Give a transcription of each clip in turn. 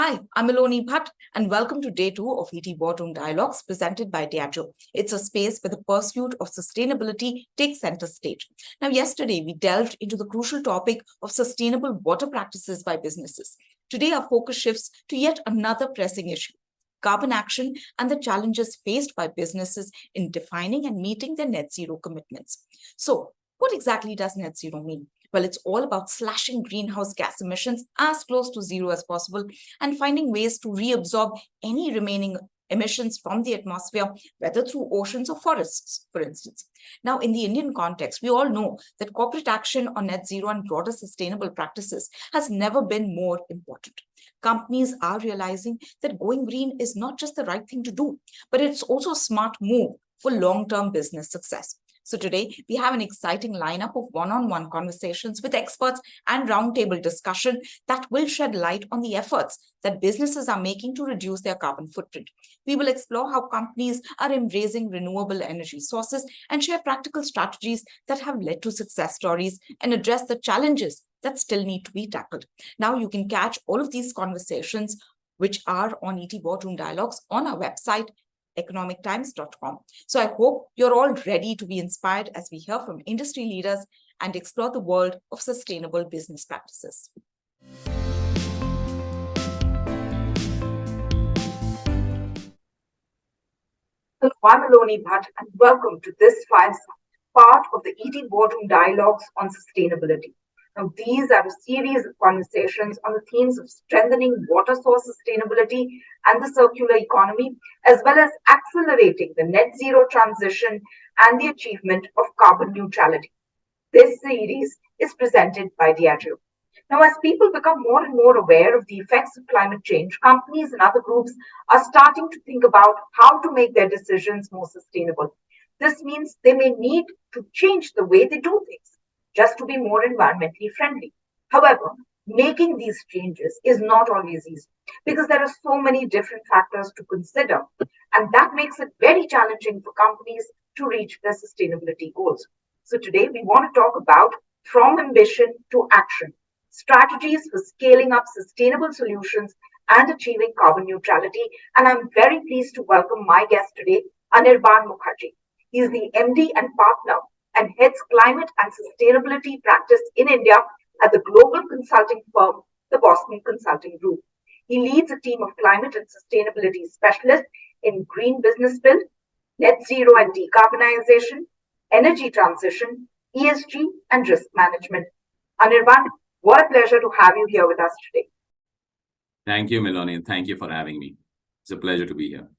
Hi, I'm Meloni Bhatt, and welcome to day 2 of ET Boardroom Dialogues presented by Diageo. It's a space where the pursuit of sustainability takes center stage. Now, yesterday, we delved into the crucial topic of sustainable water practices by businesses. Today, our focus shifts to yet another pressing issue: carbon action and the challenges faced by businesses in defining and meeting their net zero commitments. So, what exactly does net zero mean? Well, it's all about slashing greenhouse gas emissions as close to zero as possible and finding ways to reabsorb any remaining emissions from the atmosphere, whether through oceans or forests, for instance. Now, in the Indian context, we all know that corporate action on net zero and broader sustainable practices has never been more important. Companies are realizing that going green is not just the right thing to do, but it's also a smart move for long-term business success. So today, we have an exciting lineup of one-on-one conversations with experts and roundtable discussion that will shed light on the efforts that businesses are making to reduce their carbon footprint. We will explore how companies are embracing renewable energy sources and share practical strategies that have led to success stories and address the challenges that still need to be tackled. Now, you can catch all of these conversations, which are on ET Boardroom Dialogues, on our website, economictimes.com. So I hope you're all ready to be inspired as we hear from industry leaders and explore the world of sustainable business practices. Hello, I'm Meloni Bhatt, and welcome to this fireside, part of the ET Boardroom Dialogues on Sustainability. Now, these are a series of conversations on the themes of strengthening water source sustainability and the circular economy, as well as accelerating the net zero transition and the achievement of carbon neutrality. This series is presented by Diageo. Now, as people become more and more aware of the effects of climate change, companies and other groups are starting to think about how to make their decisions more sustainable. This means they may need to change the way they do things just to be more environmentally friendly. However, making these changes is not always easy because there are so many different factors to consider, and that makes it very challenging for companies to reach their sustainability goals. So today we want to talk about from ambition to action, strategies for scaling up sustainable solutions and achieving carbon neutrality. And I'm very pleased to welcome my guest today, Anirban Mukherjee. He is the MD and partner and heads climate and sustainability practice in India at the global consulting firm, the Boston Consulting Group. He leads a team of climate and sustainability specialists in green business build, net zero and decarbonization, energy transition, ESG, and risk management. Anirban, what a pleasure to have you here with us today. Thank you, Meloni, and thank you for having me. It's a pleasure to be here.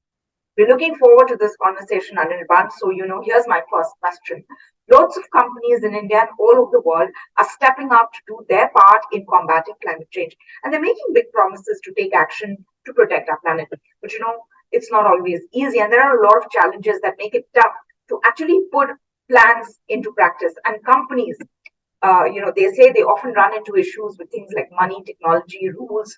We're looking forward to this conversation, Anirban. So, here's my first question. Lots of companies in India and all over the world are stepping up to do their part in combating climate change. And they're making big promises to take action to protect our planet. But, it's not always easy. And there are a lot of challenges that make it tough to actually put plans into practice. And companies, they say they often run into issues with things like money, technology, rules,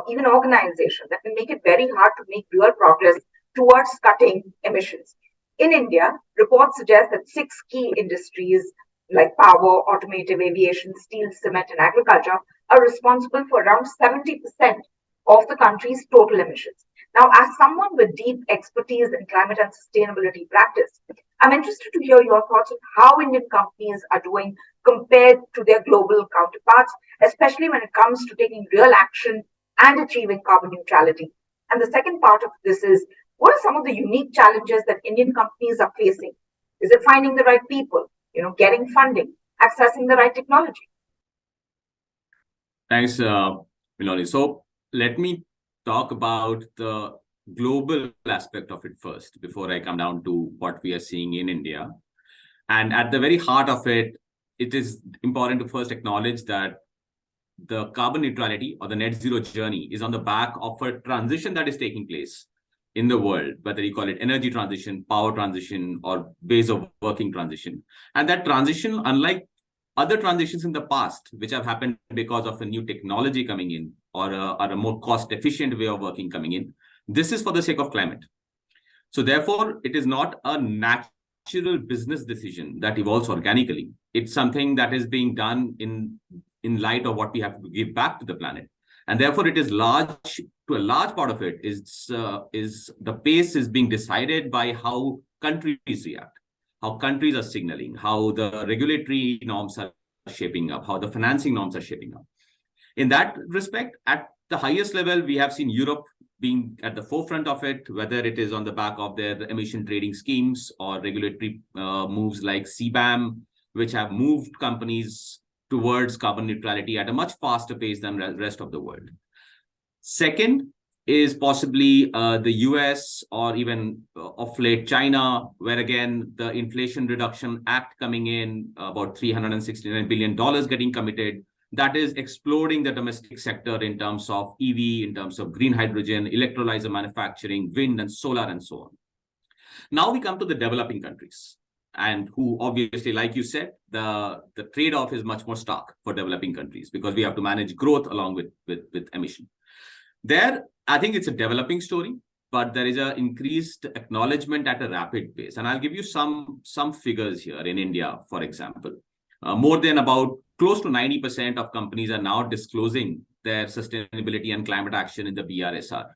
even organization that can make it very hard to make real progress towards cutting emissions. In India, reports suggest that 6 key industries like power, automotive, aviation, steel, cement, and agriculture are responsible for around 70% of the country's total emissions. Now, as someone with deep expertise in climate and sustainability practice, I'm interested to hear your thoughts on how Indian companies are doing compared to their global counterparts, especially when it comes to taking real action and achieving carbon neutrality. And the second part of this is, what are some of the unique challenges that Indian companies are facing? Is it finding the right people, getting funding, accessing the right technology? Thanks, Meloni. So let me talk about the global aspect of it first before I come down to what we are seeing in India. And at the very heart of it, it is important to first acknowledge that the carbon neutrality or the net zero journey is on the back of a transition that is taking place in the world, whether you call it energy transition, power transition, or ways of working transition. And that transition, unlike other transitions in the past, which have happened because of a new technology coming in or a more cost-efficient way of working coming in, this is for the sake of climate. So therefore, it is not a natural business decision that evolves organically. It's something that is being done in light of what we have to give back to the planet. And therefore, it is to a large part of it is the pace is being decided by how countries react, how countries are signaling, how the regulatory norms are shaping up, how the financing norms are shaping up. In that respect, at the highest level, we have seen Europe being at the forefront of it, whether it is on the back of their emission trading schemes or regulatory moves like CBAM, which have moved companies towards carbon neutrality at a much faster pace than the rest of the world. Second is possibly the US or even of late China, where again, the Inflation Reduction Act coming in, about $369 billion getting committed. That is exploding the domestic sector in terms of EV, in terms of green hydrogen, electrolyzer manufacturing, wind and solar, and so on. Now we come to the developing countries, and who obviously, like you said, the trade-off is much more stark for developing countries because we have to manage growth along with emission. There, I think it's a developing story, but there is an increased acknowledgement at a rapid pace. And I'll give you some figures here in India, for example. More than about close to 90% of companies are now disclosing their sustainability and climate action in the BRSR.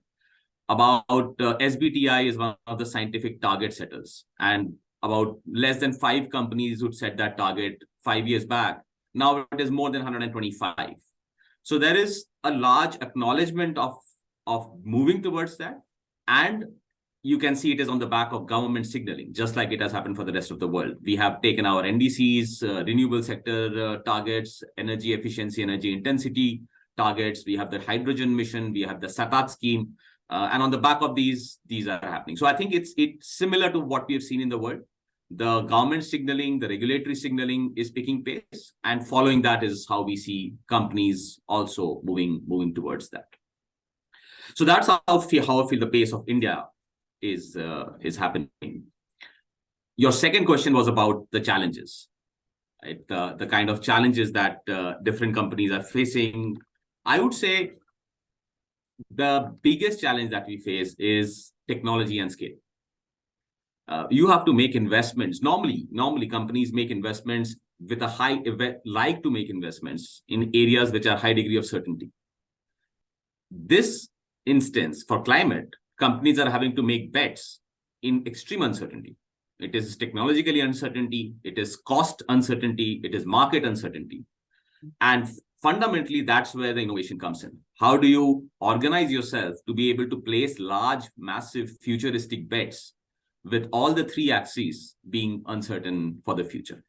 About SBTi is one of the scientific target setters, and about less than 5 companies would set that target 5 years back. Now it is more than 125. So there is a large acknowledgement of moving towards that. And you can see it is on the back of government signaling, just like it has happened for the rest of the world. We have taken our NDCs, renewable sector targets, energy efficiency, energy intensity targets. We have the hydrogen mission. We have the SATAT scheme. And on the back of these are happening. So I think it's similar to what we have seen in the world. The government signaling, the regulatory signaling is picking pace. And following that is how we see companies also moving towards that. So that's how I feel the pace of India is happening. Your second question was about the challenges, right? The kind of challenges that different companies are facing. I would say the biggest challenge that we face is technology and scale. You have to make investments. Normally companies make investments with like to make investments in areas which are high degree of certainty. This instance for climate, companies are having to make bets in extreme uncertainty. It is technologically uncertainty, it is cost uncertainty, it is market uncertainty. And fundamentally, that's where the innovation comes in. How do you organize yourself to be able to place large, massive, futuristic bets with all the 3 axes being uncertain for the future?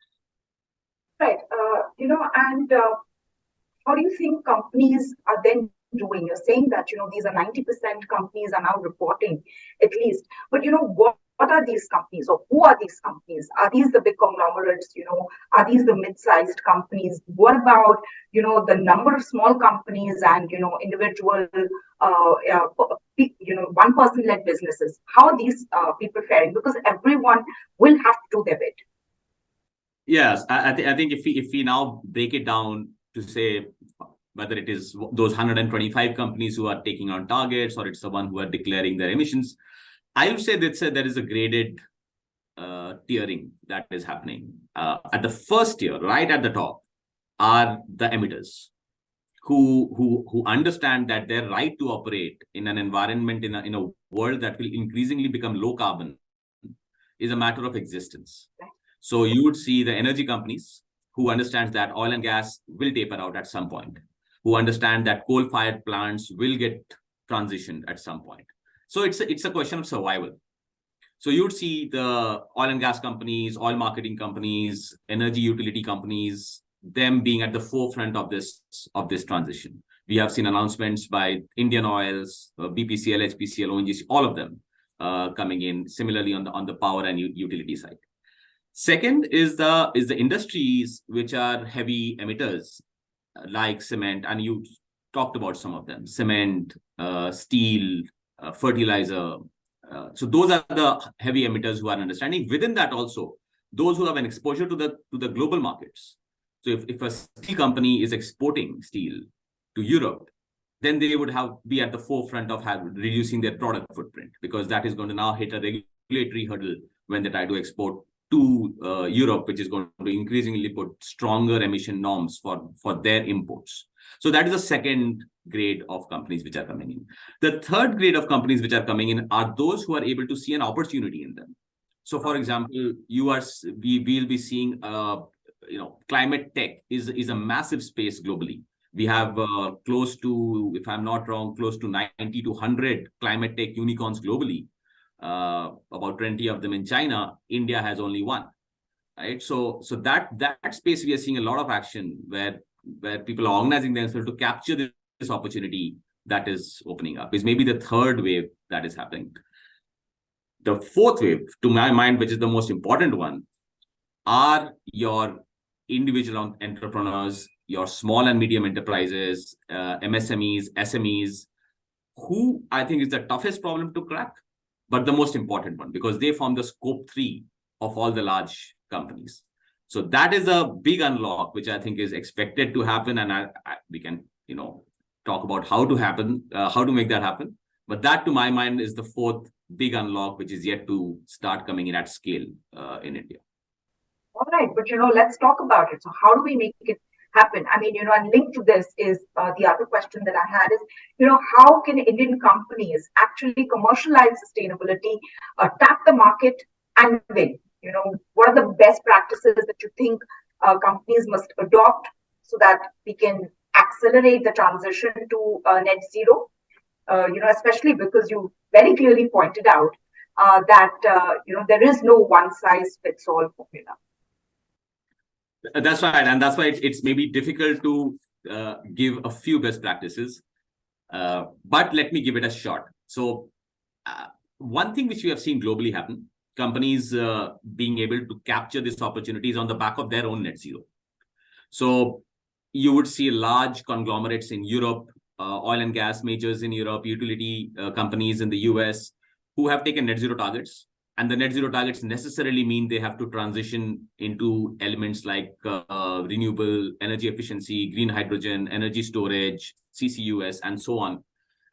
Right. And how do you think companies are then doing? You're saying that, these are 90% companies are now reporting at least. But, what are these companies, or who are these companies? Are these the big conglomerates? Are these the mid-sized companies? What about, the number of small companies and, individual, one-person-led businesses? How are these people faring? Because everyone will have to do their bit. Yes, I think if we now break it down to say whether it is those 125 companies who are taking on targets or it's the one who are declaring their emissions, I would say that there is a graded tiering that is happening. At the first tier, right at the top, are the emitters who understand that their right to operate in an environment, in a world that will increasingly become low carbon, is a matter of existence. So you would see the energy companies who understand that oil and gas will taper out at some point, who understand that coal-fired plants will get transitioned at some point. So it's a question of survival. So you'd see the oil and gas companies, oil marketing companies, energy utility companies, them being at the forefront of this transition. We have seen announcements by Indian Oils, BPCL, HPCL, ONGC, all of them coming in similarly on the power and utility side. Second is the industries which are heavy emitters, like cement, and you talked about some of them: cement, steel, fertilizer. So those are the heavy emitters who are understanding. Within that also, those who have an exposure to the global markets. So if a steel company is exporting steel to Europe, then they would be at the forefront of reducing their product footprint, because that is going to now hit a regulatory hurdle when they try to export to Europe, which is going to increasingly put stronger emission norms for their imports. So that is the second grade of companies which are coming in. The third grade of companies which are coming in are those who are able to see an opportunity in them. So, for example, we will be seeing, climate tech is a massive space globally. We have close to, if I'm not wrong, close to 90 to 100 climate tech unicorns globally. About 20 of them in China. India has only one, right? So that space we are seeing a lot of action where people are organizing themselves to capture this opportunity that is opening up. Is maybe the third wave that is happening. The fourth wave, to my mind, which is the most important one, are your individual entrepreneurs, your small and medium enterprises, MSMEs, SMEs, who I think is the toughest problem to crack, but the most important one, because they form the scope 3 of all the large companies. So that is a big unlock, which I think is expected to happen. And we can, talk about how to make that happen. But that, to my mind, is the fourth big unlock, which is yet to start coming in at scale in India. All right, but let's talk about it. So how do we make it happen? I mean, and linked to this is the other question that I had is, how can Indian companies actually commercialize sustainability, tap the market and win? What are the best practices that you think companies must adopt so that we can accelerate the transition to net zero? Especially because you very clearly pointed out that, there is no one size fits all formula. That's right. And that's why it's maybe difficult to give a few best practices. But let me give it a shot. So one thing which we have seen globally happen, companies being able to capture these opportunities on the back of their own net zero. So you would see large conglomerates in Europe, oil and gas majors in Europe, utility companies in the US, who have taken net zero targets. And the net zero targets necessarily mean they have to transition into elements like renewable energy efficiency, green hydrogen, energy storage, CCUS, and so on.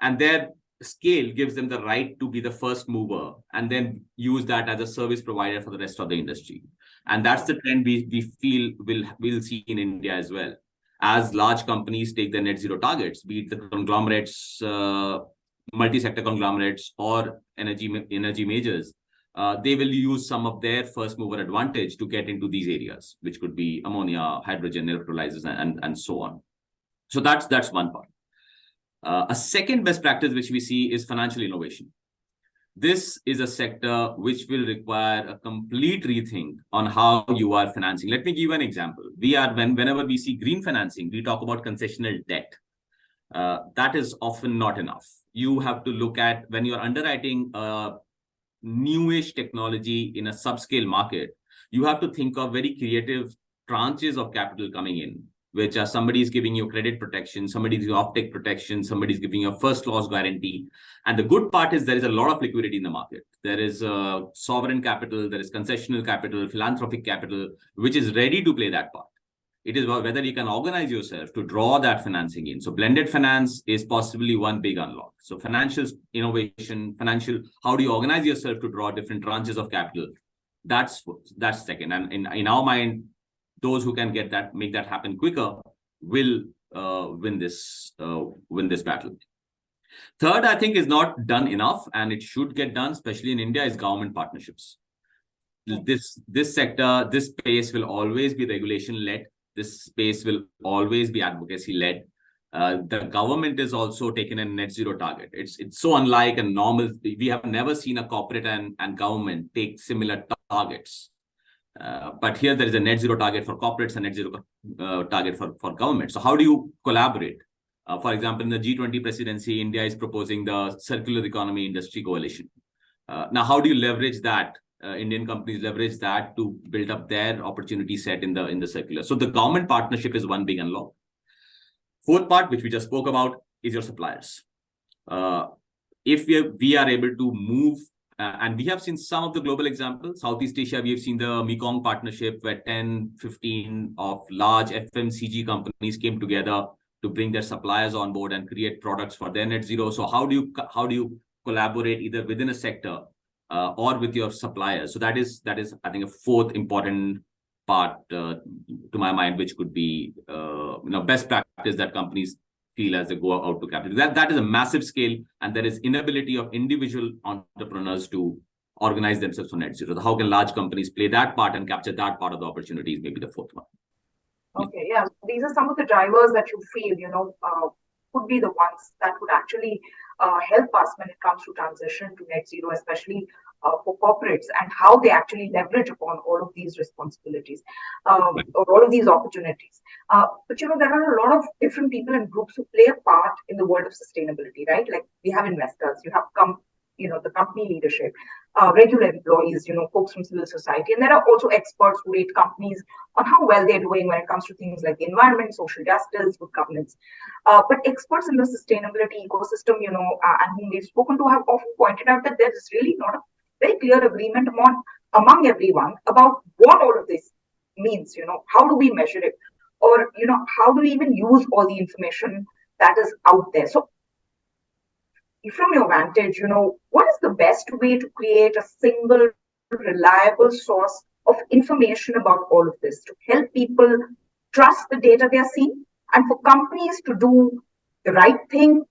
And their scale gives them the right to be the first mover and then use that as a service provider for the rest of the industry. And that's the trend we feel we'll see in India as well. As large companies take their net zero targets, be it the conglomerates, multi-sector conglomerates, or energy majors, they will use some of their first mover advantage to get into these areas, which could be ammonia, hydrogen, electrolyzers, and so on. So that's one part. A second best practice which we see is financial innovation. This is a sector which will require a complete rethink on how you are financing. Let me give you an example. Whenever we see green financing, we talk about concessional debt. That is often not enough. You have to look at, when you're underwriting newish technology in a subscale market, you have to think of very creative tranches of capital coming in, which are somebody is giving you credit protection, somebody is giving you offtake protection, somebody is giving you a first loss guarantee. And the good part is there is a lot of liquidity in the market. There is sovereign capital, there is concessional capital, philanthropic capital, which is ready to play that part. It is whether you can organize yourself to draw that financing in. So blended finance is possibly one big unlock. So financial innovation, how do you organize yourself to draw different tranches of capital? That's second. And in our mind, those who can make that happen quicker will win this battle. Third, I think, is not done enough, and it should get done, especially in India, is government partnerships. This sector, this space will always be regulation-led. This space will always be advocacy-led. The government is also taking a net zero target. It's so unlike a normal. We have never seen a corporate and government take similar targets. But here there is a net zero target for corporates and net zero target for government. So how do you collaborate? For example, in the G20 presidency, India is proposing the Circular Economy Industry Coalition. Now, how do you leverage that? Indian companies leverage that to build up their opportunity set in the circular. So the government partnership is one big unlock. Fourth part, which we just spoke about, is your suppliers. If we are able to move, and we have seen some of the global examples. Southeast Asia, we have seen the Mekong partnership, where 10, 15 of large FMCG companies came together to bring their suppliers on board and create products for their net zero. So how do you collaborate either within a sector, or or with your suppliers. So that is, I think, a fourth important part to my mind, which could be best practice that companies feel as they go out to capital. That is a massive scale, and there is inability of individual entrepreneurs to organize themselves for net zero. So how can large companies play that part and capture that part of the opportunities? Maybe the fourth one. Okay, yeah. These are some of the drivers that you feel, could be the ones that would actually help us when it comes to transition to net zero, especially for corporates, and how they actually leverage upon all of these responsibilities or all of these opportunities. But there are a lot of different people and groups who play a part in the world of sustainability, right? Like we have investors, you have the company leadership, regular employees, folks from civil society, and there are also experts who rate companies on how well they're doing when it comes to things like the environment, social justice, good governance. But experts in the sustainability ecosystem, and whom we've spoken to have often pointed out that there is really not a very clear agreement among everyone about what all of this means. How do we measure it? Or, how do we even use all the information that is out there? So from your vantage, what is the best way to create a single reliable source of information about all of this to help people trust the data they are seeing, and for companies to do the right thing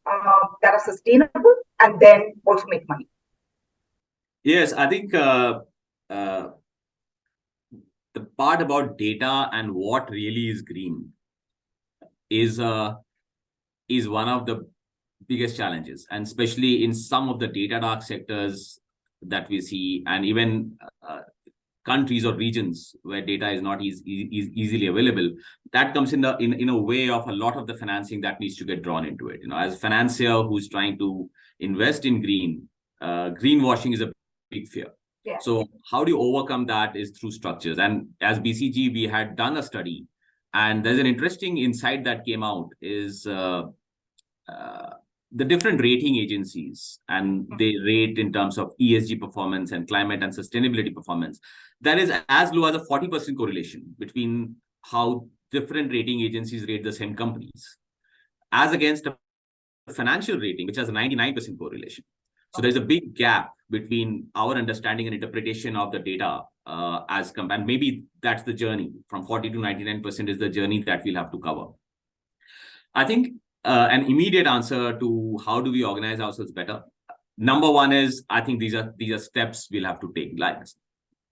that are sustainable and then also make money? Yes, I think the part about data and what really is green is one of the biggest challenges, and especially in some of the data dark sectors that we see, and even countries or regions where data is not easily available. That comes in a way of a lot of the financing that needs to get drawn into it. As a financier who's trying to invest in greenwashing is a big fear. Yeah. So how do you overcome that is through structures. And as BCG, we had done a study, and there's an interesting insight that came out is the different rating agencies, and they rate in terms of ESG performance and climate and sustainability performance. There is as low as a 40% correlation between how different rating agencies rate the same companies, as against a financial rating, which has a 99% correlation. So there's a big gap between our understanding and interpretation of the data and maybe that's the journey from 40 to 99% is the journey that we'll have to cover. I think an immediate answer to how do we organize ourselves better. Number one is, I think these are steps we'll have to take. Like,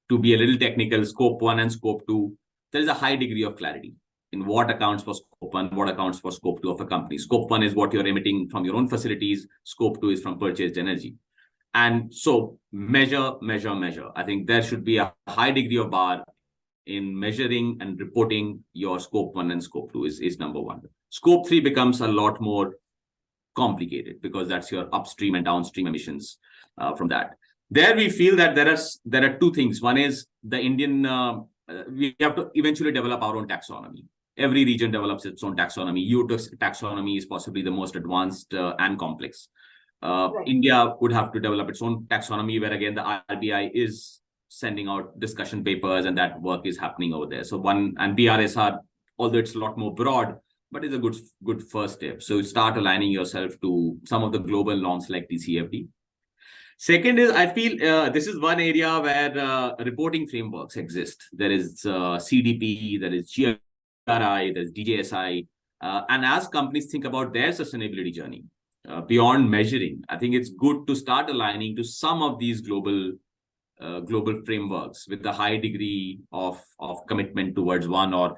to be a little technical, scope 1 and scope 2, there is a high degree of clarity in what accounts for scope 1, what accounts for scope 2 of a company. Scope 1 is what you're emitting from your own facilities. Scope 2 is from purchased energy. And so measure. I think there should be a high degree of bar in measuring and reporting your scope 1 and scope 2 is number one. Scope 3 becomes a lot more complicated because that's your upstream and downstream emissions from that. There we feel that there are two things. One is the Indian, we have to eventually develop our own taxonomy. Every region develops its own taxonomy. EU taxonomy is possibly the most advanced and complex. Right. India would have to develop its own taxonomy, where again the RBI is sending out discussion papers, and that work is happening over there. So and BRSR, although it's a lot more broad, but it's a good first step. So start aligning yourself to some of the global norms like TCFD. Second is, I feel this is one area where reporting frameworks exist. There is CDP, there is GRI, there's DJSI. And as companies think about their sustainability journey, beyond measuring, I think it's good to start aligning to some of these global frameworks with the high degree of commitment towards one or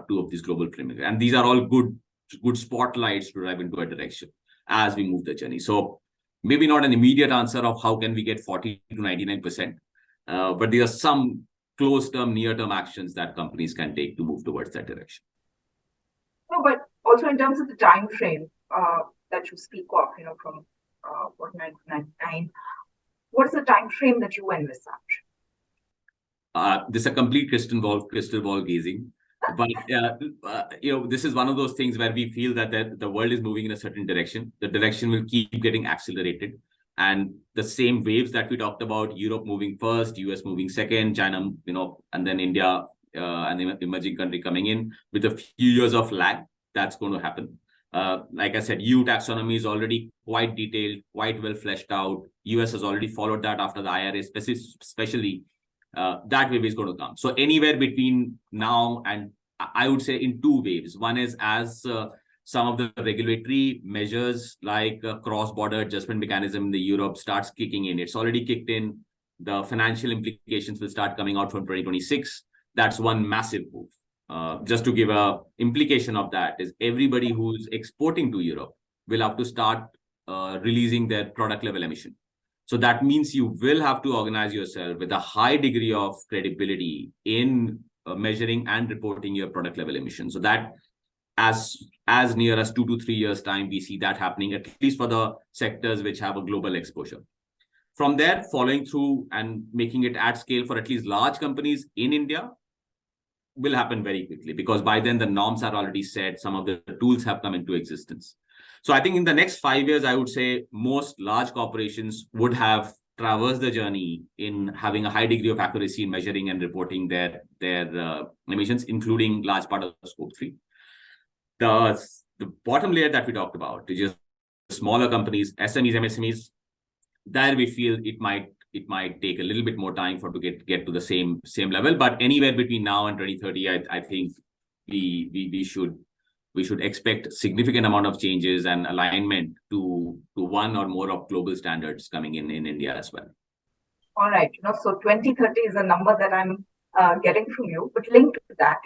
two of these global frameworks. And these are all good spotlights to drive into a direction as we move the journey. So maybe not an immediate answer of how can we get 40 to 99%, but there are some close-term, near-term actions that companies can take to move towards that direction. No, but also in terms of the time frame that you speak of, from 1999, what is the time frame that you envisage? This is a complete crystal ball gazing. But this is one of those things where we feel that the world is moving in a certain direction. The direction will keep getting accelerated, and the same waves that we talked about: Europe moving first, US moving second, China, and then India and the emerging country coming in with a few years of lag. That's going to happen. Like I said, EU taxonomy is already quite detailed, quite well fleshed out. US has already followed that after the IRA, especially that wave is going to come. So anywhere between now and I would say in two waves. One is as some of the regulatory measures like cross-border adjustment mechanism in the Europe starts kicking in. It's already kicked in. The financial implications will start coming out from 2026. That's one massive move. Just to give a implication of that is everybody who's exporting to Europe will have to start releasing their product level emission. So that means you will have to organize yourself with a high degree of credibility in measuring and reporting your product level emissions. So that as near as 2 to 3 years time, we see that happening, at least for the sectors which have a global exposure. From there, following through and making it at scale for at least large companies in India will happen very quickly, because by then the norms are already set. Some of the tools have come into existence. So I think in the next 5 years, I would say most large corporations would have traversed the journey in having a high degree of accuracy in measuring and reporting their emissions, including large part of Scope 3. The bottom layer that we talked about, which is smaller companies, SMEs, MSMEs, there we feel it might take a little bit more time to get to the same level. But anywhere between now and 2030, I think we should expect significant amount of changes and alignment to one or more of global standards coming in India as well. All right, so 2030 is a number that I'm getting from you, but linked to that,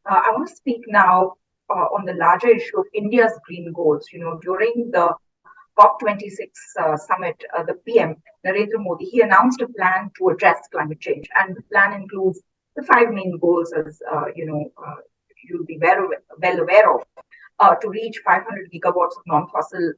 I want to speak now on the larger issue of India's green goals. During the COP26 summit, the PM, Narendra Modi, he announced a plan to address climate change. And the plan includes the 5 main goals, as you'll be well aware of, to reach 500 gigawatts of non-fossil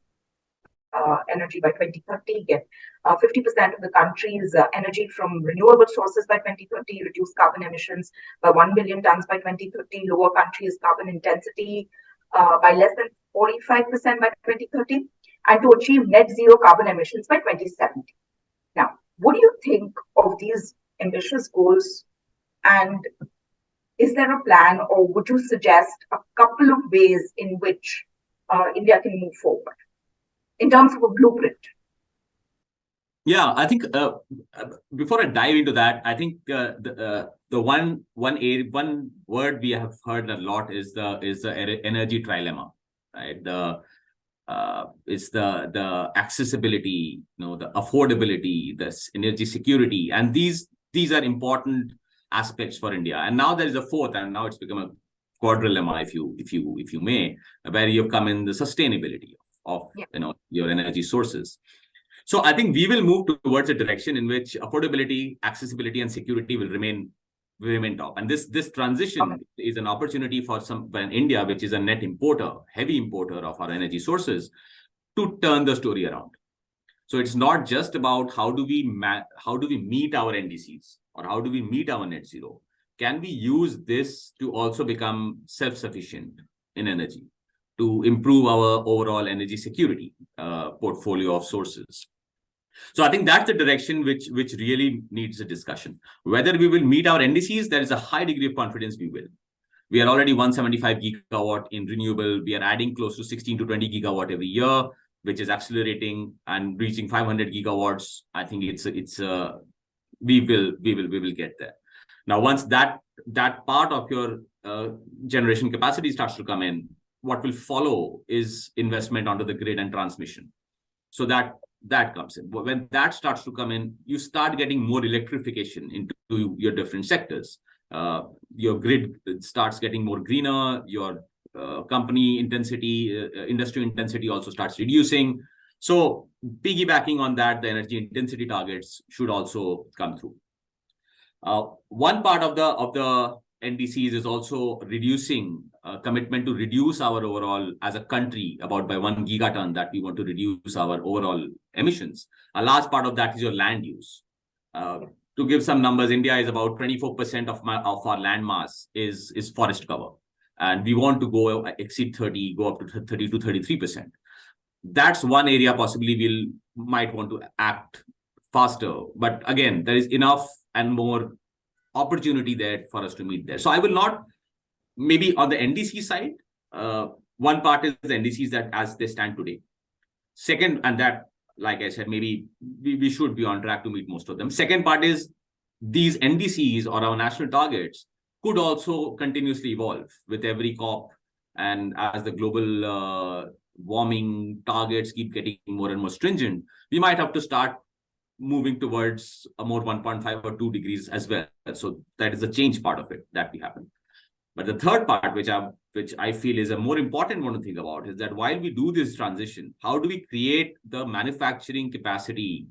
energy by 2030, get 50% of the country's energy from renewable sources by 2030, reduce carbon emissions by 1 billion tons by 2030, lower country's carbon intensity by less than 45% by 2030, and to achieve net zero carbon emissions by 2070. Now, what do you think of these ambitious goals? And is there a plan, or would you suggest a couple of ways in which India can move forward in terms of a blueprint? Yeah, I think before I dive into that, I think the one word we have heard a lot is the energy trilemma, right? It's the accessibility, the affordability, the energy security, and these are important aspects for India. And now there is a fourth, and now it's become a quadrilemma, if you may, where you've come in the sustainability of your energy sources. So I think we will move towards a direction in which affordability, accessibility, and security will remain top. And this transition is an opportunity for India, which is a net importer, heavy importer of our energy sources, to turn the story around. So it's not just about how do we meet our NDCs or how do we meet our net zero. Can we use this to also become self-sufficient in energy, to improve our overall energy security portfolio of sources? So I think that's the direction which really needs a discussion. Whether we will meet our NDCs, there is a high degree of confidence we will. We are already 175 gigawatt in renewable. We are adding close to 16 to 20 gigawatt every year, which is accelerating and reaching 500 gigawatts. I think we will get there. Now, once that part of your generation capacity starts to come in, what will follow is investment onto the grid and transmission. So that comes in. When that starts to come in, you start getting more electrification into your different sectors. Your grid starts getting more greener. Your company intensity, industry intensity also starts reducing. So piggybacking on that, the energy intensity targets should also come through. One part of the NDCs is also reducing commitment to reduce our overall, as a country, about by 1 gigaton that we want to reduce our overall emissions. A large part of that is your land use. To give some numbers, India is about 24% of our land mass is forest cover. And we want to go exceed 30, go up to 30 to 33%. That's one area possibly we might want to act faster. But again, there is enough and more opportunity there for us to meet there. So I will not, maybe on the NDC side, One part is the NDCs that as they stand today. Second, and that, like I said, maybe we should be on track to meet most of them. Second part is these NDCs or our national targets could also continuously evolve with every COP, and as the global warming targets keep getting more and more stringent, we might have to start moving towards a more 1.5 or 2 degrees as well. So that is the change part of it that we happen. But the third part, which I feel is a more important one to think about, is that while we do this transition, how do we create the manufacturing capacity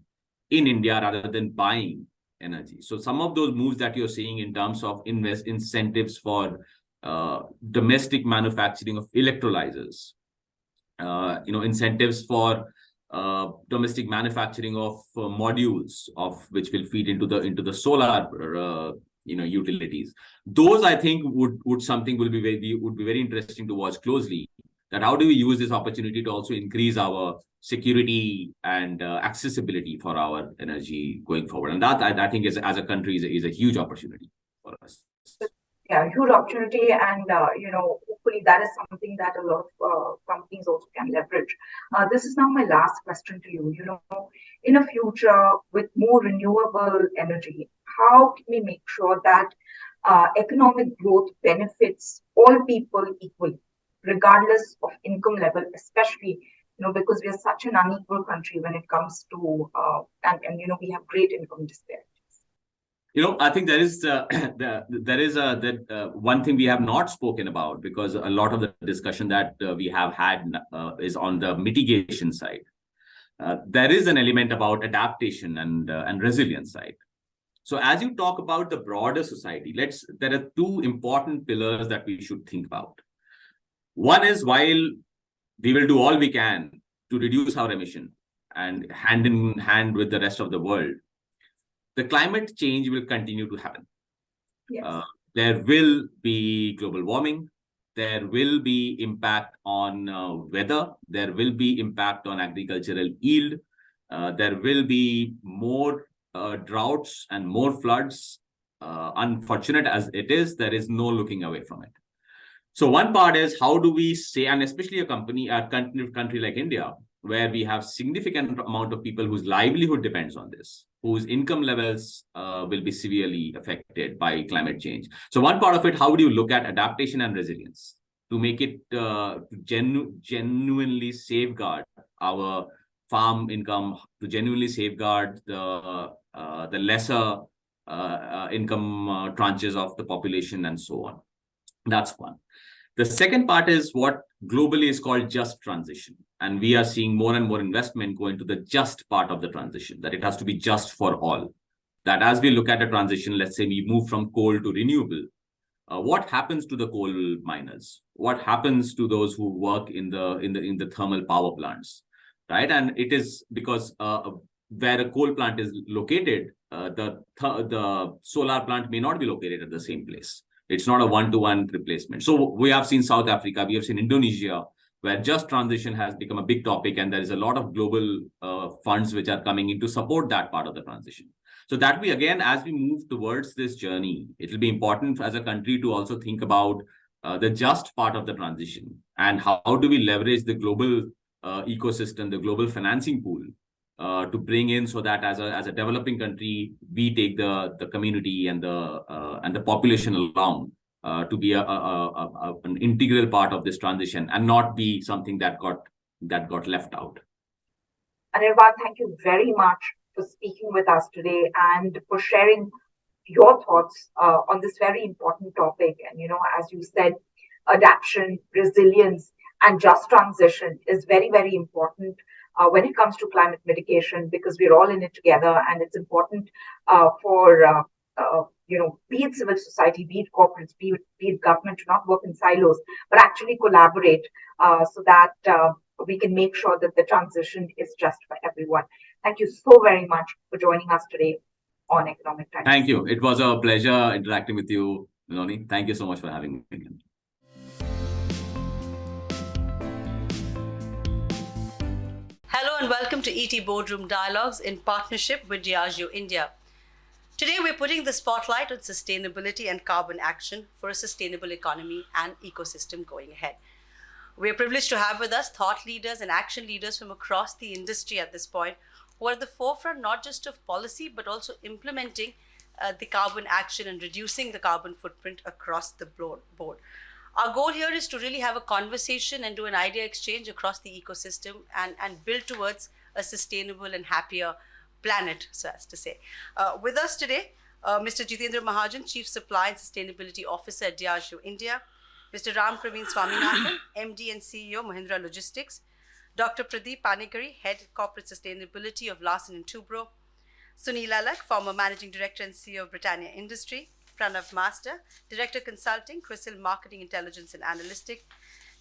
in India rather than buying energy? So some of those moves that you're seeing in terms of incentives for domestic manufacturing of electrolyzers, incentives for domestic manufacturing of modules, of which will feed into the solar utilities. Those, I think, would be very interesting to watch closely. That how do we use this opportunity to also increase our security and accessibility for our energy going forward, and that I think as a country is a huge opportunity for us. Yeah, huge opportunity, and hopefully that is something that a lot of companies also can leverage. This is now my last question to you. In a future with more renewable energy, how can we make sure that economic growth benefits all people equally, regardless of income level, especially because we are such an unequal country when it comes to and we have great income disparities. I think there is one thing we have not spoken about, because a lot of the discussion that we have had is on the mitigation side. There is an element about adaptation and resilience side. So as you talk about the broader society, there are two important pillars that we should think about. One is, while we will do all we can to reduce our emission and hand in hand with the rest of the world, the climate change will continue to happen. Yes. There will be global warming. There will be impact on weather. There will be impact on agricultural yield. There will be more droughts and more floods. Unfortunate as it is, there is no looking away from it. So one part is, how do we say, and especially a country like India, where we have significant amount of people whose livelihood depends on this, whose income levels will be severely affected by climate change. So one part of it, how do you look at adaptation and resilience to make it genuinely safeguard our farm income, to genuinely safeguard the lesser income tranches of the population and so on. That's one. The second part is what globally is called just transition. And we are seeing more and more investment go into the just part of the transition, that it has to be just for all. That as we look at a transition, let's say we move from coal to renewable, what happens to the coal miners? What happens to those who work in the thermal power plants, right? And it is because where a coal plant is located, the solar plant may not be located at the same place. It's not a one-to-one replacement. So we have seen South Africa, we have seen Indonesia, where just transition has become a big topic, and there is a lot of global funds which are coming in to support that part of the transition. So that we, again, as we move towards this journey, it will be important as a country to also think about the just part of the transition, and how do we leverage the global ecosystem, the global financing pool, to bring in, so that as a developing country, we take the community and the population along to be an integral part of this transition, and not be something that got left out. Anirban, thank you very much for speaking with us today and for sharing your thoughts on this very important topic. And as you said, adaptation, resilience, and just transition is very, very important when it comes to climate mitigation, because we're all in it together, and it's important for be it civil society, be it corporates, be it government, to not work in silos, but actually collaborate so that we can make sure that the transition is just for everyone. Thank you so very much for joining us today on Economic Times. Thank you. It was a pleasure interacting with you, Miloni. Thank you so much for having me. Hello and welcome to ET Boardroom Dialogues in partnership with Diageo India. Today we're putting the spotlight on sustainability and carbon action for a sustainable economy and ecosystem going ahead. We're privileged to have with us thought leaders and action leaders from across the industry at this point, who are at the forefront not just of policy, but also implementing the carbon action and reducing the carbon footprint across the board. Our goal here is to really have a conversation and do an idea exchange across the ecosystem and build towards a sustainable and happier planet, so as to say. With us today, Mr. Jitendra Mahajan, Chief Supply and Sustainability Officer at Diageo India, Mr. Rampraveen Swaminathan, MD and CEO, Mahindra Logistics, Dr. Pradeep Panigrahi, Head Corporate Sustainability of Larsen and Toubro, Sunil, Alagh, former Managing Director and CEO of Britannia Industry, Pranav Master, Director Consulting, CRISIL Marketing Intelligence and Analytics,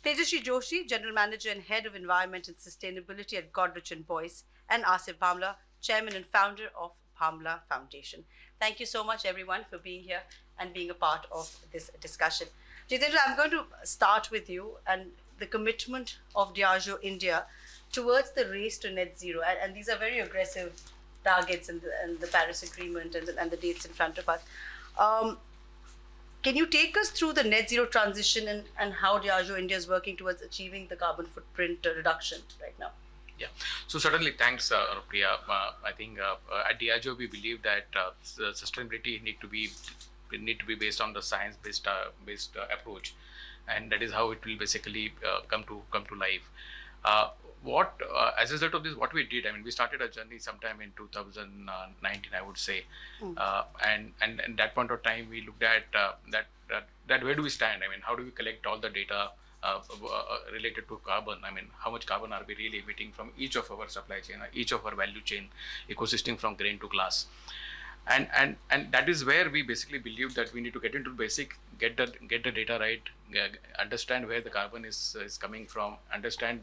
Tejashree Joshi, General Manager and Head of Environment and Sustainability at Godrej and Boyce, and Asif, Bhamla, Chairman and Founder of Bhamla Foundation. Thank you so much, everyone, for being here and being a part of this discussion. Jitendra, I'm going to start with you and the commitment of Diageo India towards the race to net zero. And these are very aggressive targets in the Paris Agreement and the dates in front of us. Can you take us through the net zero transition and how Diageo India is working towards achieving the carbon footprint reduction right now? Yeah, so certainly thanks, Priya. I think at Diageo we believe that sustainability need to be based on the science-based approach, and that is how it will basically come to life. As a result of this, what we did, I mean, we started a journey sometime in 2019, I would say, and that point of time we looked at that where do we stand? I mean, how do we collect all the data related to carbon? I mean, how much carbon are we really emitting from each of our supply chain, each of our value chain ecosystem from grain to glass? And that is where we basically believe that we need to get into basic, get the data right, understand where the carbon is coming from, understand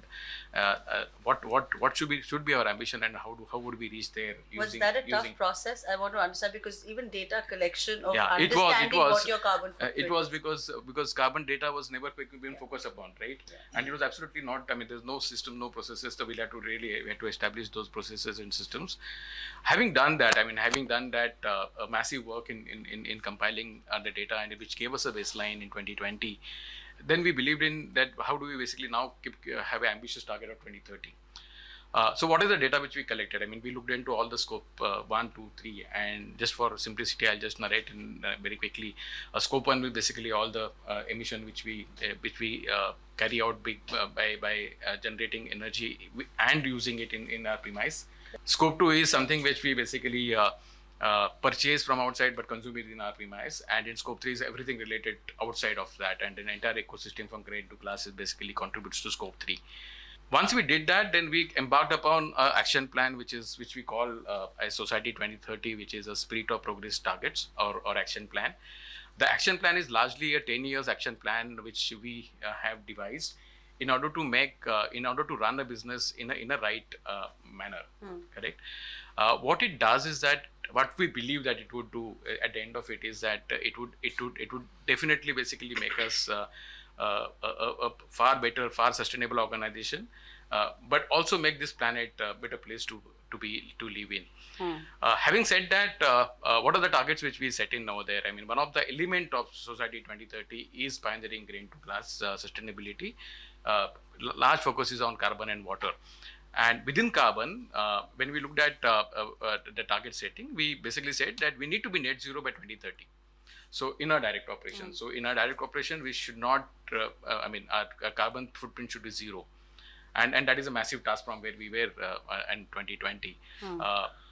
what should be our ambition, and how would we reach there. Was that a tough process? I want to understand, because even data collection of understanding what your carbon footprint it was because carbon data was never been focused upon, right? Yeah. And it was absolutely not. I mean, there's no system, no processes. So we had to establish those processes and systems. Having done that, a massive work in compiling the data, and which gave us a baseline in 2020. Then we believed in that. How do we basically now have an ambitious target of 2030? So what is the data which we collected? I mean, we looked into all the scope 1, 2, 3, and just for simplicity, I'll just narrate very quickly. Scope 1 will basically all the emission which we carry out by generating energy and using it in our premise. Scope 2 is something which we basically purchase from outside but consume it in our premise, and in scope 3 is everything related outside of that, and an entire ecosystem from grain to glass is basically contributes to scope 3. Once we did that, then we embarked upon an action plan which we call a Society 2030, which is a spirit of progress targets or action plan. The action plan is largely a 10 years action plan which we have devised in order to run a business in a right manner. Correct. What it does is that what we believe that it would do at the end of it is that it would definitely basically make us a far better, far sustainable organization, but also make this planet a better place to live in. Having said that, what are the targets which we set in over there? I mean, one of the element of Society 2030 is pioneering grain to glass sustainability. Large focus is on carbon and water. And within carbon, when we looked at the target setting, we basically said that we need to be net zero by 2030. So in our direct operation, we should not, our carbon footprint should be zero. And that is a massive task from where we were in 2020.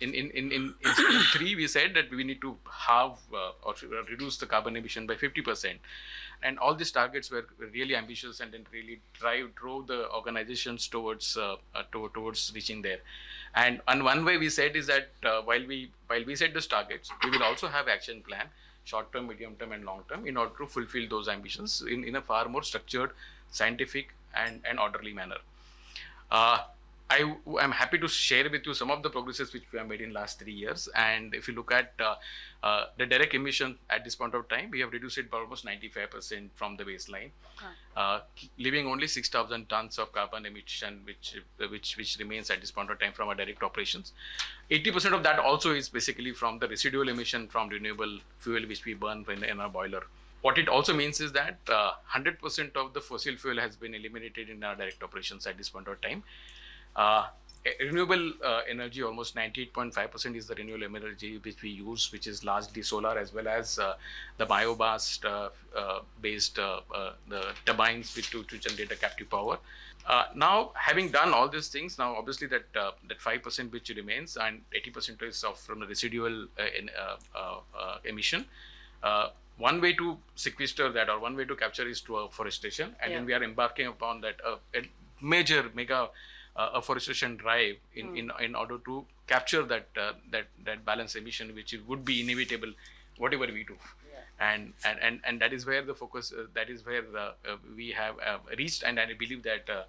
In scope 3, we said that we need to halve or reduce the carbon emission by 50%. And all these targets were really ambitious, and then really drove the organizations towards reaching there. And one way we said is that while we set those targets, we will also have action plan, short term, medium term, and long term, in order to fulfill those ambitions in a far more structured, scientific, and orderly manner. I am happy to share with you some of the progresses which we have made in last 3 years. And if you look at the direct emission at this point of time, we have reduced it by almost 95% from the baseline, leaving only 6,000 tons of carbon emission, which remains at this point of time from our direct operations. 80% of that also is basically from the residual emission from renewable fuel which we burn in our boiler. What it also means is that 100% of the fossil fuel has been eliminated in our direct operations at this point of time. Renewable energy, almost 98.5% is the renewable energy which we use, which is largely solar as well as the biomass based the turbines to generate the captive power. Now, having done all these things, now obviously that 5% which remains and 80% is from the residual emission. One way to sequester that, or one way to capture, is through afforestation, and then we are embarking upon that a mega afforestation drive in order to capture that balance emission, which would be inevitable whatever we do. And that is where the focus, that is where we have reached, and I believe that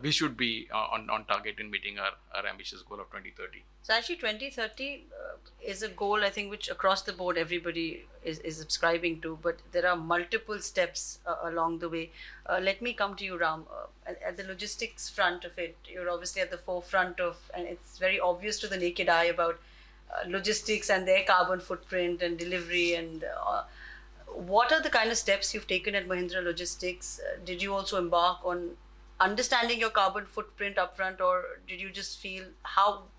we should be on target in meeting our ambitious goal of 2030. So actually 2030 is a goal, I think, which across the board everybody is subscribing to, but there are multiple steps along the way. Let me come to you, Ram. At the logistics front of it, you're obviously at the forefront of, and it's very obvious to the naked eye about logistics and their carbon footprint and delivery, and what are the kind of steps you've taken at Mahindra Logistics? Did you also embark on understanding your carbon footprint upfront, or did you just feel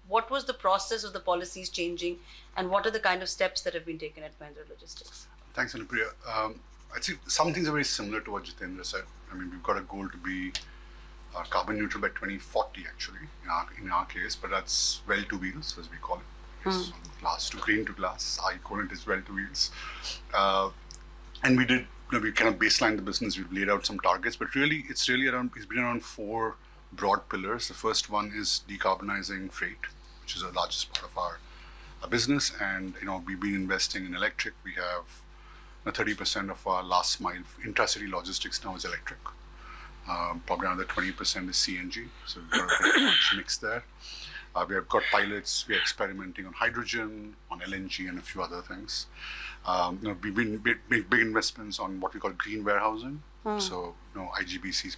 what was the process of the policies changing, and what are the kind of steps that have been taken at Mahindra Logistics? Thanks, Anupriya. I'd say some things are very similar to what Jitendra said. I mean, we've got a goal to be carbon neutral by 2040, actually, in our case, but that's well to wheels, as we call it. Yes, glass to green to glass. I call it as well to wheels. And we did, we kind of baselined the business. We've laid out some targets, but really, it's been around 4 broad pillars. The first one is decarbonizing freight, which is the largest part of our business. And, we've been investing in electric. We have 30% of our last mile intracity logistics now is electric. Probably another 20% is CNG. So we've got a very mix there. We have got pilots. We're experimenting on hydrogen, on LNG, and a few other things. We've been big investments on what we call green warehousing. So, IGBC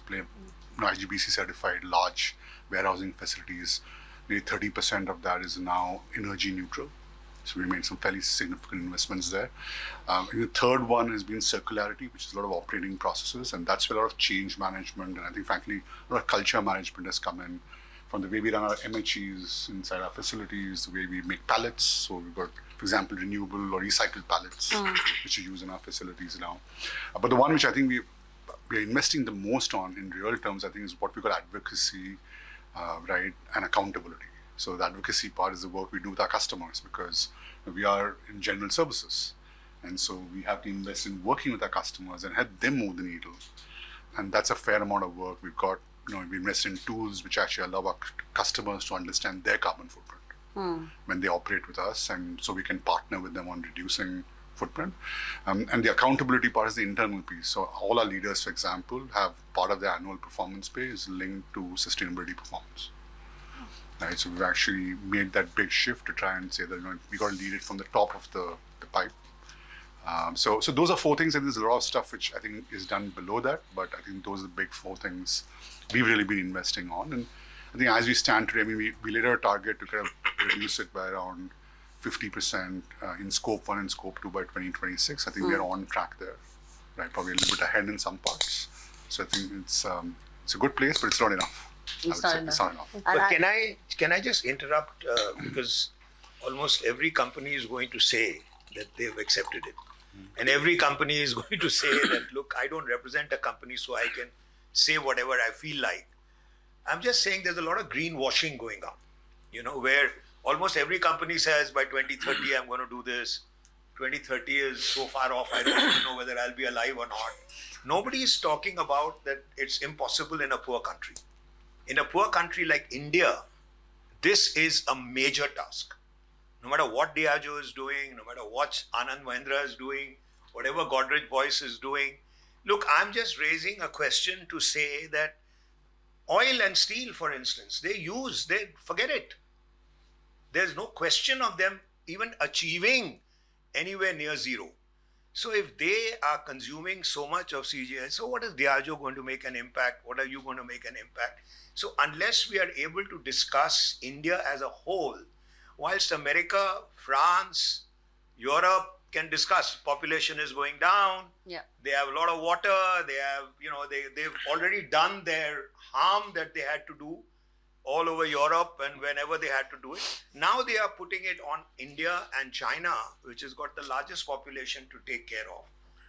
certified large warehousing facilities. Nearly 30% of that is now energy neutral. So we made some fairly significant investments there. And the third one has been circularity, which is a lot of operating processes, and that's where a lot of change management, and I think, frankly, a lot of culture management has come in. From the way we run our MHEs inside our facilities, the way we make pallets. So we've got, for example, renewable or recycled pallets, which we use in our facilities now. But the one which I think we're investing the most on in real terms, I think, is what we call advocacy, right, and accountability. So the advocacy part is the work we do with our customers, because we are in general services. And so we have to invest in working with our customers and help them move the needle. And that's a fair amount of work. We've got, we invest in tools which actually allow our customers to understand their carbon footprint when they operate with us, and so we can partner with them on reducing footprint. And the accountability part is the internal piece. So all our leaders, for example, have part of their annual performance pay is linked to sustainability performance. Right? So we've actually made that big shift to try and say that we got to lead it from the top of the pipe. So those are 4 things, and there's a lot of stuff which I think is done below that, but I think those are the big 4 things we've really been investing on. And I think as we stand today, I mean, we laid out a target to kind of reduce it by around 50% in scope 1 and scope 2 by 2026. I think we're on track there, right? Probably a little bit ahead in some parts. So I think it's a good place, but it's not enough. It's not enough. But can I just interrupt, because almost every company is going to say that they've accepted it. And every company is going to say that, look, I don't represent a company, so I can say whatever I feel like. I'm just saying there's a lot of greenwashing going on, where almost every company says by 2030, I'm going to do this. 2030 is so far off, I don't even know whether I'll be alive or not. Nobody is talking about that it's impossible in a poor country. In a poor country like India, this is a major task. No matter what Diageo is doing, no matter what Anand Mahindra is doing, whatever Godrej Boyce is doing. Look, I'm just raising a question to say that oil and steel, for instance, forget it. There's no question of them even achieving anywhere near zero. So if they are consuming so much of CGI, so what is Diageo going to make an impact? What are you going to make an impact? So unless we are able to discuss India as a whole, whilst America, France, Europe, can discuss. Population is going down. Yeah. They have a lot of water. They have, they've already done their harm that they had to do all over Europe and whenever they had to do it. Now they are putting it on India and China, which has got the largest population to take care of.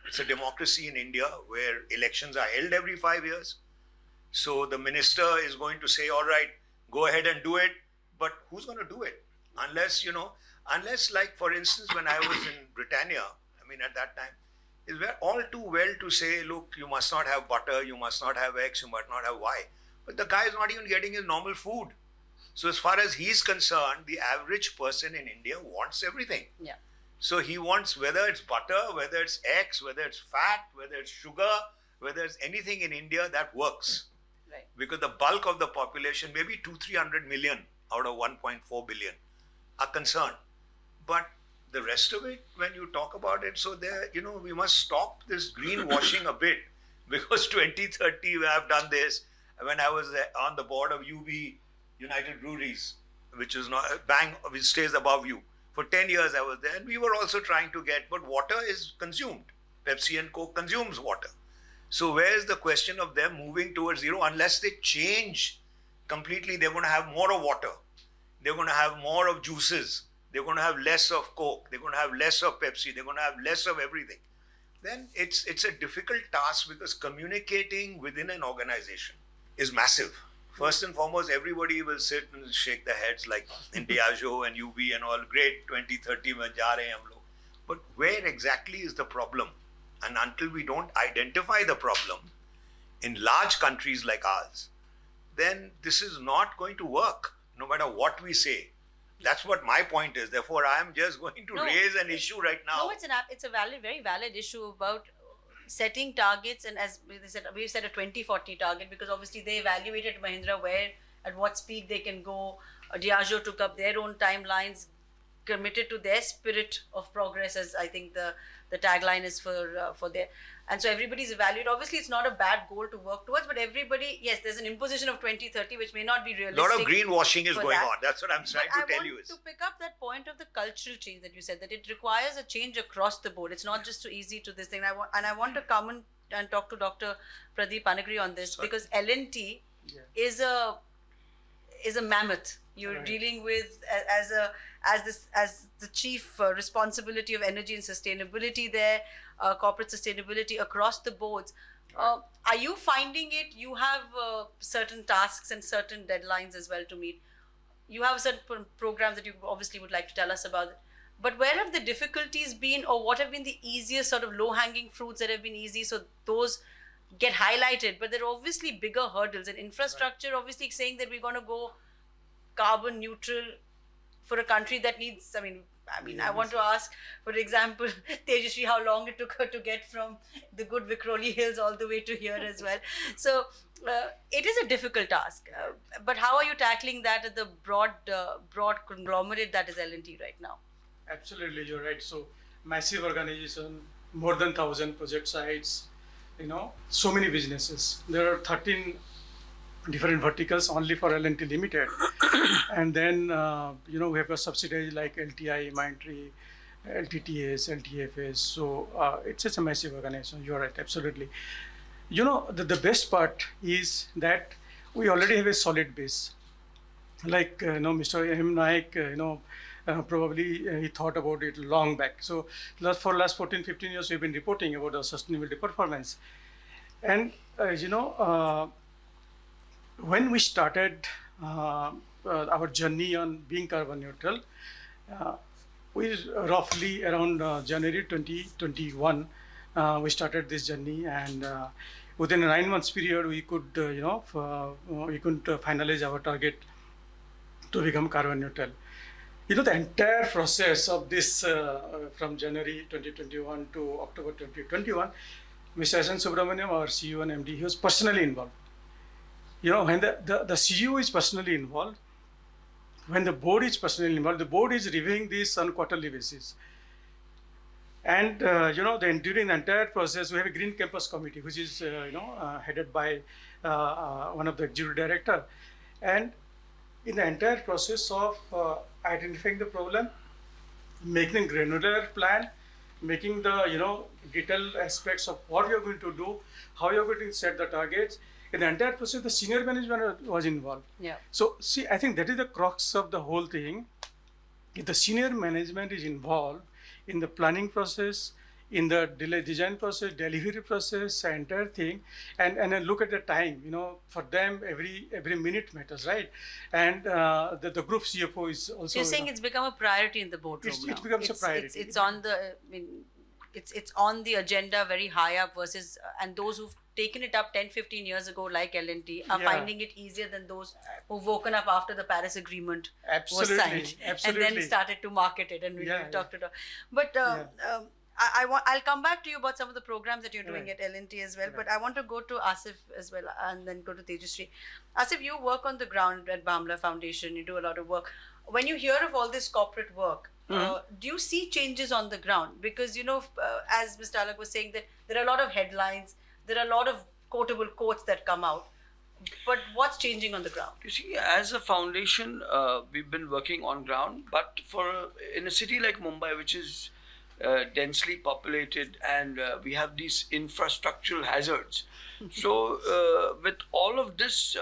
It's a democracy in India where elections are held every 5 years. So the minister is going to say, all right, go ahead and do it. But who's going to do it? Unless like, for instance, when I was in Britannia, at that time, it's all too well to say, look, you must not have butter, you must not have X, you must not have Y. But the guy is not even getting his normal food. So as far as he's concerned, the average person in India wants everything. Yeah. So he wants, whether it's butter, whether it's X, whether it's fat, whether it's sugar, whether it's anything in India that works. Right. Because the bulk of the population, maybe 200-300 million out of 1.4 billion, are concerned. But the rest of it, when you talk about it, so there, we must stop this greenwashing a bit, because 2030 we have done this. When I was on the board of UB, United Breweries, which is not which stays above you. For 10 years I was there, and we were also trying to but water is consumed. Pepsi and Coke consumes water. So where is the question of them moving towards zero? Unless they change completely, they're going to have more of water. They're going to have more of juices. They're going to have less of Coke. They're going to have less of Pepsi. They're going to have less of everything. Then it's a difficult task, because communicating within an organization is massive. First and foremost, everybody will sit and shake their heads like in Diageo and UB and all, great, 2030 mein ja rahe hum log. But where exactly is the problem? And until we don't identify the problem in large countries like ours, then this is not going to work, no matter what we say. That's what my point is. Therefore, I am just going to raise an issue right now. No, it's a very valid issue about setting targets, and as we set a 2040 target, because obviously they evaluated Mahindra at what speed they can go. Diageo took up their own timelines, committed to their spirit of progress, as I think the tagline is for their, and so everybody's evaluated. Obviously, it's not a bad goal to work towards, but everybody, yes, there's an imposition of 2030 which may not be realistic. A lot of greenwashing is going on. That's what I'm trying to tell you. I want to pick up that point of the cultural change that you said, that it requires a change across the board. It's not just too easy to this thing. I want to come and talk to Dr. Pradeep Panigrahi on this, because L&T is a mammoth. You're dealing with as the chief responsibility of energy and sustainability there, corporate sustainability across the boards. Are you finding it? You have certain tasks and certain deadlines as well to meet. You have certain programs that you obviously would like to tell us about. But where have the difficulties been, or what have been the easiest sort of low-hanging fruits that have been easy, so those get highlighted? But there are obviously bigger hurdles, and infrastructure, obviously saying that we're going to go carbon neutral for a country that needs, I want to ask, for example, Tejashree, how long it took her to get from the good Vikhroli Hills all the way to here as well. So it is a difficult task. But how are you tackling that at the broad conglomerate that is L&T right now? Absolutely, you're right. So massive organization, more than 1,000 project sites, so many businesses. There are 13 different verticals only for L&T Limited. And then, we have a subsidiary like LTI, Mindtree, LTTS, LTFS. So it's just a massive organization. You're right, absolutely. The best part is that we already have a solid base. Like, Mr. M. Naik, probably he thought about it long back. So for last 14, 15 years, we've been reporting about the sustainability performance. And, when we started our journey on being carbon neutral, we roughly around January 2021, we started this journey, and within a 9 months period, we could, we couldn't finalize our target to become carbon neutral. The entire process of this from January 2021 to October 2021, Mr. S. N. Subramaniam, our CEO and MD, he was personally involved. When the CEO is personally involved, when the board is personally involved, the board is reviewing this on quarterly basis. And, during the entire process, we have a Green Campus Committee, which is, headed by one of the executive director. And in the entire process of identifying the problem, making a granular plan, making the detailed aspects of what you're going to do, how you're going to set the targets. In the entire process, the senior management was involved. Yeah. So see, I think that is the crux of the whole thing. If the senior management is involved in the planning process, in the design process, delivery process, entire thing, and then look at the time. For them, every minute matters, right? And the group CFO is also. So you're saying it's become a priority in the boardroom now. It becomes a priority. It's on the. It's on the agenda very high up versus and those who've taken it up 10-15 years ago like L&T are finding it easier than those who've woken up after the Paris Agreement was signed and then started to market it and we talked to but I'll come back to you about some of the programs that you're doing at L&T as well, but I want to go to Asif as well and then go to Tejashree. Asif, you work on the ground at Bhamla Foundation, you do a lot of work. When you hear of all this corporate work, do you see changes on the ground? Because, as Mr. Alagh was saying, that there are a lot of headlines, there are a lot of quotable quotes that come out. But what's changing on the ground? You see, as a foundation, we've been working on ground, but in a city like Mumbai, which is densely populated and we have these infrastructural hazards. So with all of this,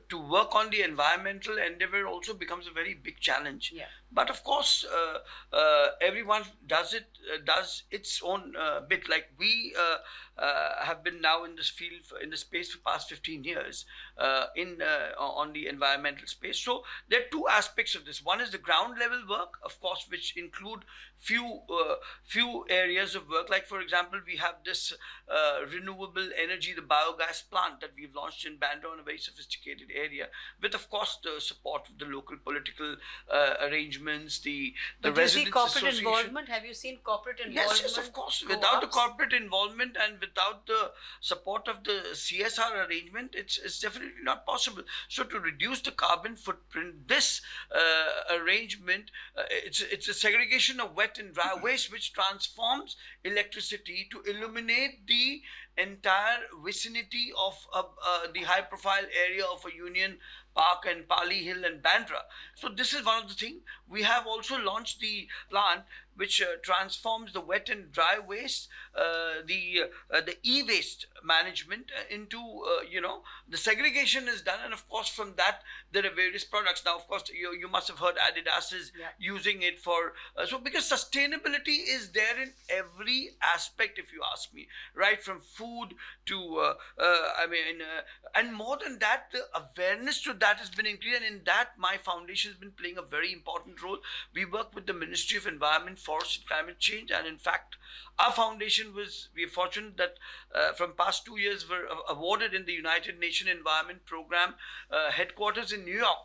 to work on the environmental endeavor also becomes a very big challenge. Yeah. But of course, everyone does its own bit. Like we have been now in this field, in the space for past 15 years on the environmental space. So there are two aspects of this. One is the ground level work, of course, which include few areas of work. Like for example, we have this renewable energy, the biogas plant that we've launched in Bandra in a very sophisticated area, with of course the support of the local political arrangements, the but residents' do you see corporate association. involvement? Have you seen corporate involvement? Yes, of course. Without the corporate involvement and without the support of the CSR arrangement, it's definitely not possible. So to reduce the carbon footprint, this arrangement, it's a segregation of wet and dry waste which transforms electricity to illuminate the entire vicinity of the high-profile area of a Union Park and Pali Hill and Bandra. So this is one of the things. We have also launched the plant which transforms the wet and dry waste, the e-waste management into, the segregation is done, and of course from that there are various products. Now, of course, you must have heard Adidas is using it for, so because sustainability is there in every aspect, if you ask me, right from food to, and more than that, the awareness to that has been increased, and in that my foundation has been playing a very important role. We work with the Ministry of Environment, Forest and Climate Change, and in fact our foundation we are fortunate that from past 2 years were awarded in the United Nations Environment Program headquarters in New York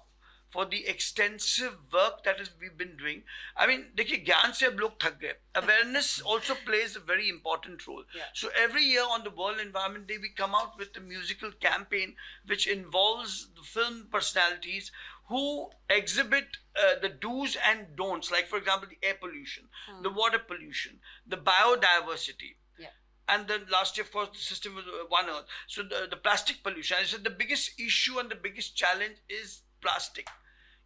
for the extensive work that we've been doing. I mean, देखिए ज्ञान से अब लोग थक गए. Awareness also plays a very important role. So every year on the World Environment Day, we come out with a musical campaign which involves the film personalities who exhibit the do's and don'ts, like for example, the air pollution, the water pollution, the biodiversity. And then last year, of course, the system was One Earth. So the plastic pollution. I said the biggest issue and the biggest challenge is plastic.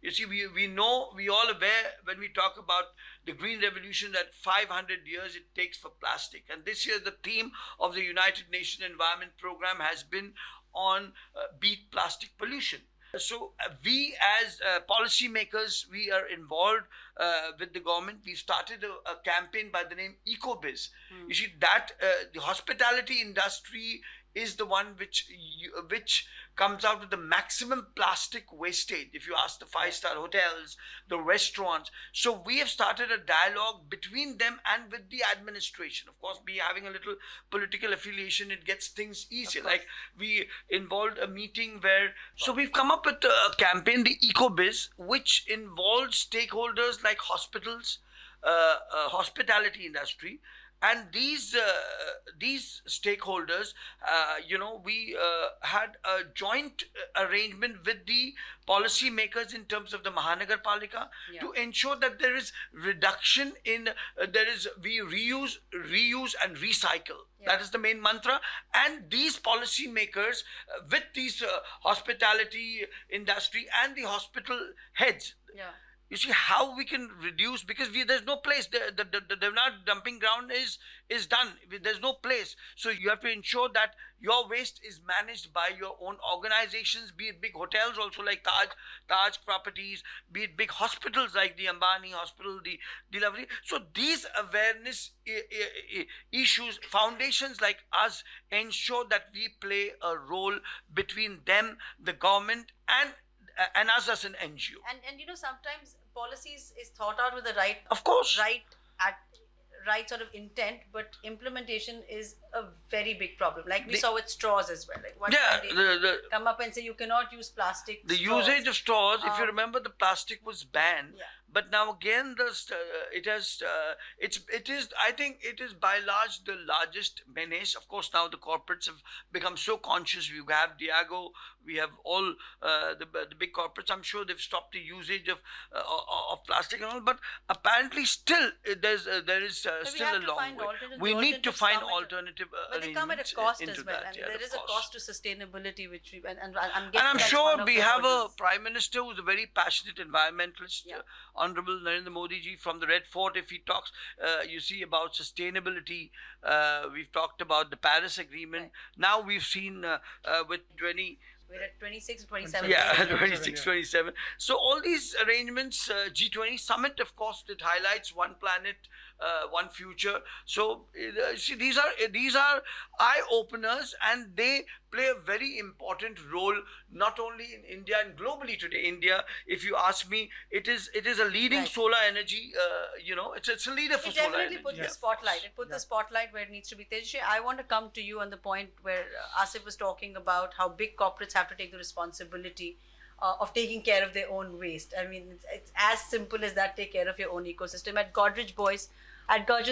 You see, we all aware when we talk about the green revolution that 500 years it takes for plastic. And this year the theme of the United Nations Environment Program has been on beat plastic pollution. So we as policymakers, we are involved with the government. We started a campaign by the name EcoBiz. You see that the hospitality industry is the one which comes out with the maximum plastic wastage. If you ask the 5-star hotels, the restaurants. So we have started a dialogue between them and with the administration. Of course, we having a little political affiliation, it gets things easier. Like we involved a meeting where, so we've come up with a campaign, the EcoBiz, which involves stakeholders like hospitals, hospitality industry. And these stakeholders, we had a joint arrangement with the policymakers in terms of the Mahanagarpalika to ensure that there is reduction in, we reuse and recycle. That is the main mantra. And these policymakers with these hospitality industry and the hospital heads, you see how we can reduce, because there's no place. The Devnath dumping ground is done. There's no place. So you have to ensure that your waste is managed by your own organizations, be it big hotels also like Taj Properties, be it big hospitals like the Ambani Hospital, the Lovely. So these awareness issues, foundations like us ensure that we play a role between them, the government, and us as an NGO. And sometimes policies is thought out with the right, of course, right sort of intent, but implementation is a very big problem. Like we saw with straws as well. Like they come up and say you cannot use plastic. The straws. Usage of straws, if you remember, the plastic was banned. Yeah. But now again, I think it is by large the largest menace. Of course, now the corporates have become so conscious. We have Diageo, we have all the big corporates. I'm sure they've stopped the usage of plastic and all. But apparently, still there is still a long way. We need to find alternative but they come at a cost as well, and there is a cost to sustainability, which I'm sure we have a Prime Minister who's a very passionate environmentalist. Yeah. Honorable Narendra Modi ji from the Red Fort, if he talks, you see, about sustainability. We've talked about the Paris Agreement. Right. Now we've seen with we're at 26, 27. Yeah, 26, 27. So all these arrangements, G20 summit, of course, it highlights one planet, one future. So see, these are eye openers, and they play a very important role not only in India and globally today. India, if you ask me, it is a leading solar energy. It's a leader for solar energy. It definitely put the spotlight. It put the spotlight where it needs to be. Tejashree, I want to come to you on the point where Asif was talking about how big corporates have to take the responsibility of taking care of their own waste. I mean, it's as simple as that. Take care of your own ecosystem. At Godrej,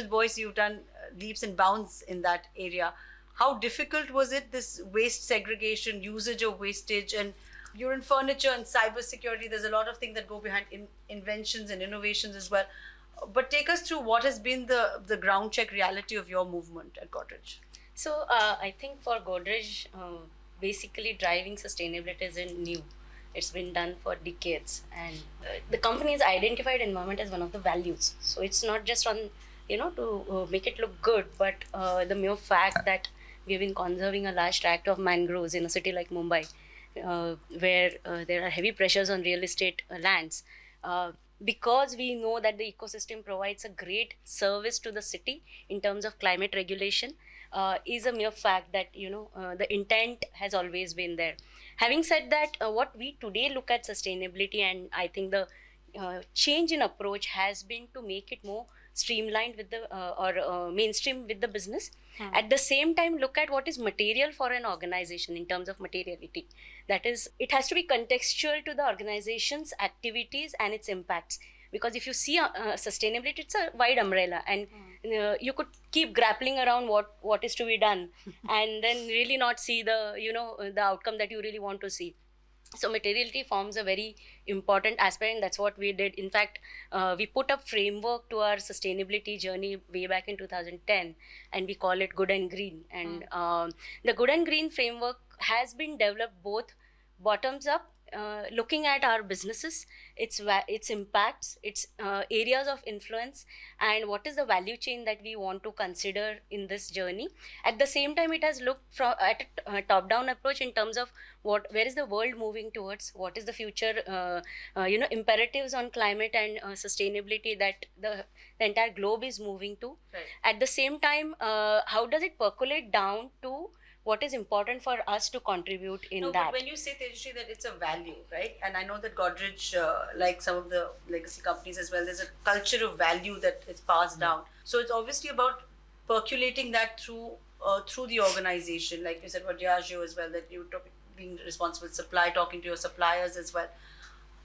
Boyce, you've done leaps and bounds in that area. How difficult was it, this waste segregation, usage of wastage? And you're in furniture and cybersecurity. There's a lot of things that go behind inventions and innovations as well. But take us through what has been the ground check reality of your movement at Godrej. So I think for Godrej, basically driving sustainability isn't new. It's been done for decades, and the company has identified environment as one of the values. So it's not just on to make it look good, but the mere fact that we have been conserving a large tract of mangroves in a city like Mumbai, where there are heavy pressures on real estate lands, because we know that the ecosystem provides a great service to the city in terms of climate regulation, is a mere fact that the intent has always been there. Having said that, what we today look at sustainability, and I think the change in approach has been to make it more streamlined with the mainstream with the business. At the same time, look at what is material for an organization in terms of materiality. That is, it has to be contextual to the organization's activities and its impacts. Because if you see sustainability, it's a wide umbrella, and you could keep grappling around what is to be done, and then really not see the outcome that you really want to see. So materiality forms a very important aspect, and that's what we did. In fact, we put up framework to our sustainability journey way back in 2010, and we call it Good and Green. And the Good and Green framework has been developed both bottoms up, looking at our businesses, its impacts, its areas of influence, and what is the value chain that we want to consider in this journey. At the same time, it has looked at a top-down approach in terms of where is the world moving towards, what is the future imperatives on climate and sustainability that the entire globe is moving to. Right. At the same time, how does it percolate down to what is important for us to contribute in that? But when you say, Tejashree, that it's a value, right? And I know that Godrej, like some of the legacy companies as well, there's a culture of value that is passed down. So it's obviously about percolating that through the organization, like you said about Diageo as well, that you're being responsible supply, talking to your suppliers as well.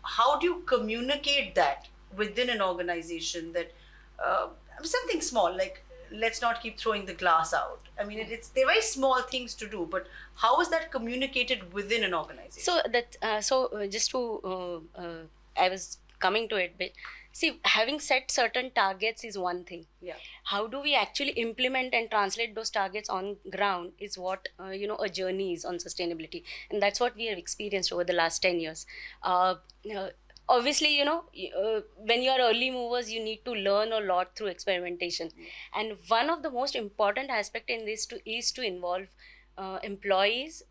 How do you communicate that within an organization that something small, like let's not keep throwing the glass out? I mean, they're very small things to do, but how is that communicated within an organization? So that just to I was coming to it, but see, having set certain targets is one thing. Yeah. How do we actually implement and translate those targets on ground is what a journey is on sustainability, and that's what we have experienced over the last 10 years. obviously, when you are early movers, you need to learn a lot through experimentation. And one of the most important aspect in this is to involve employees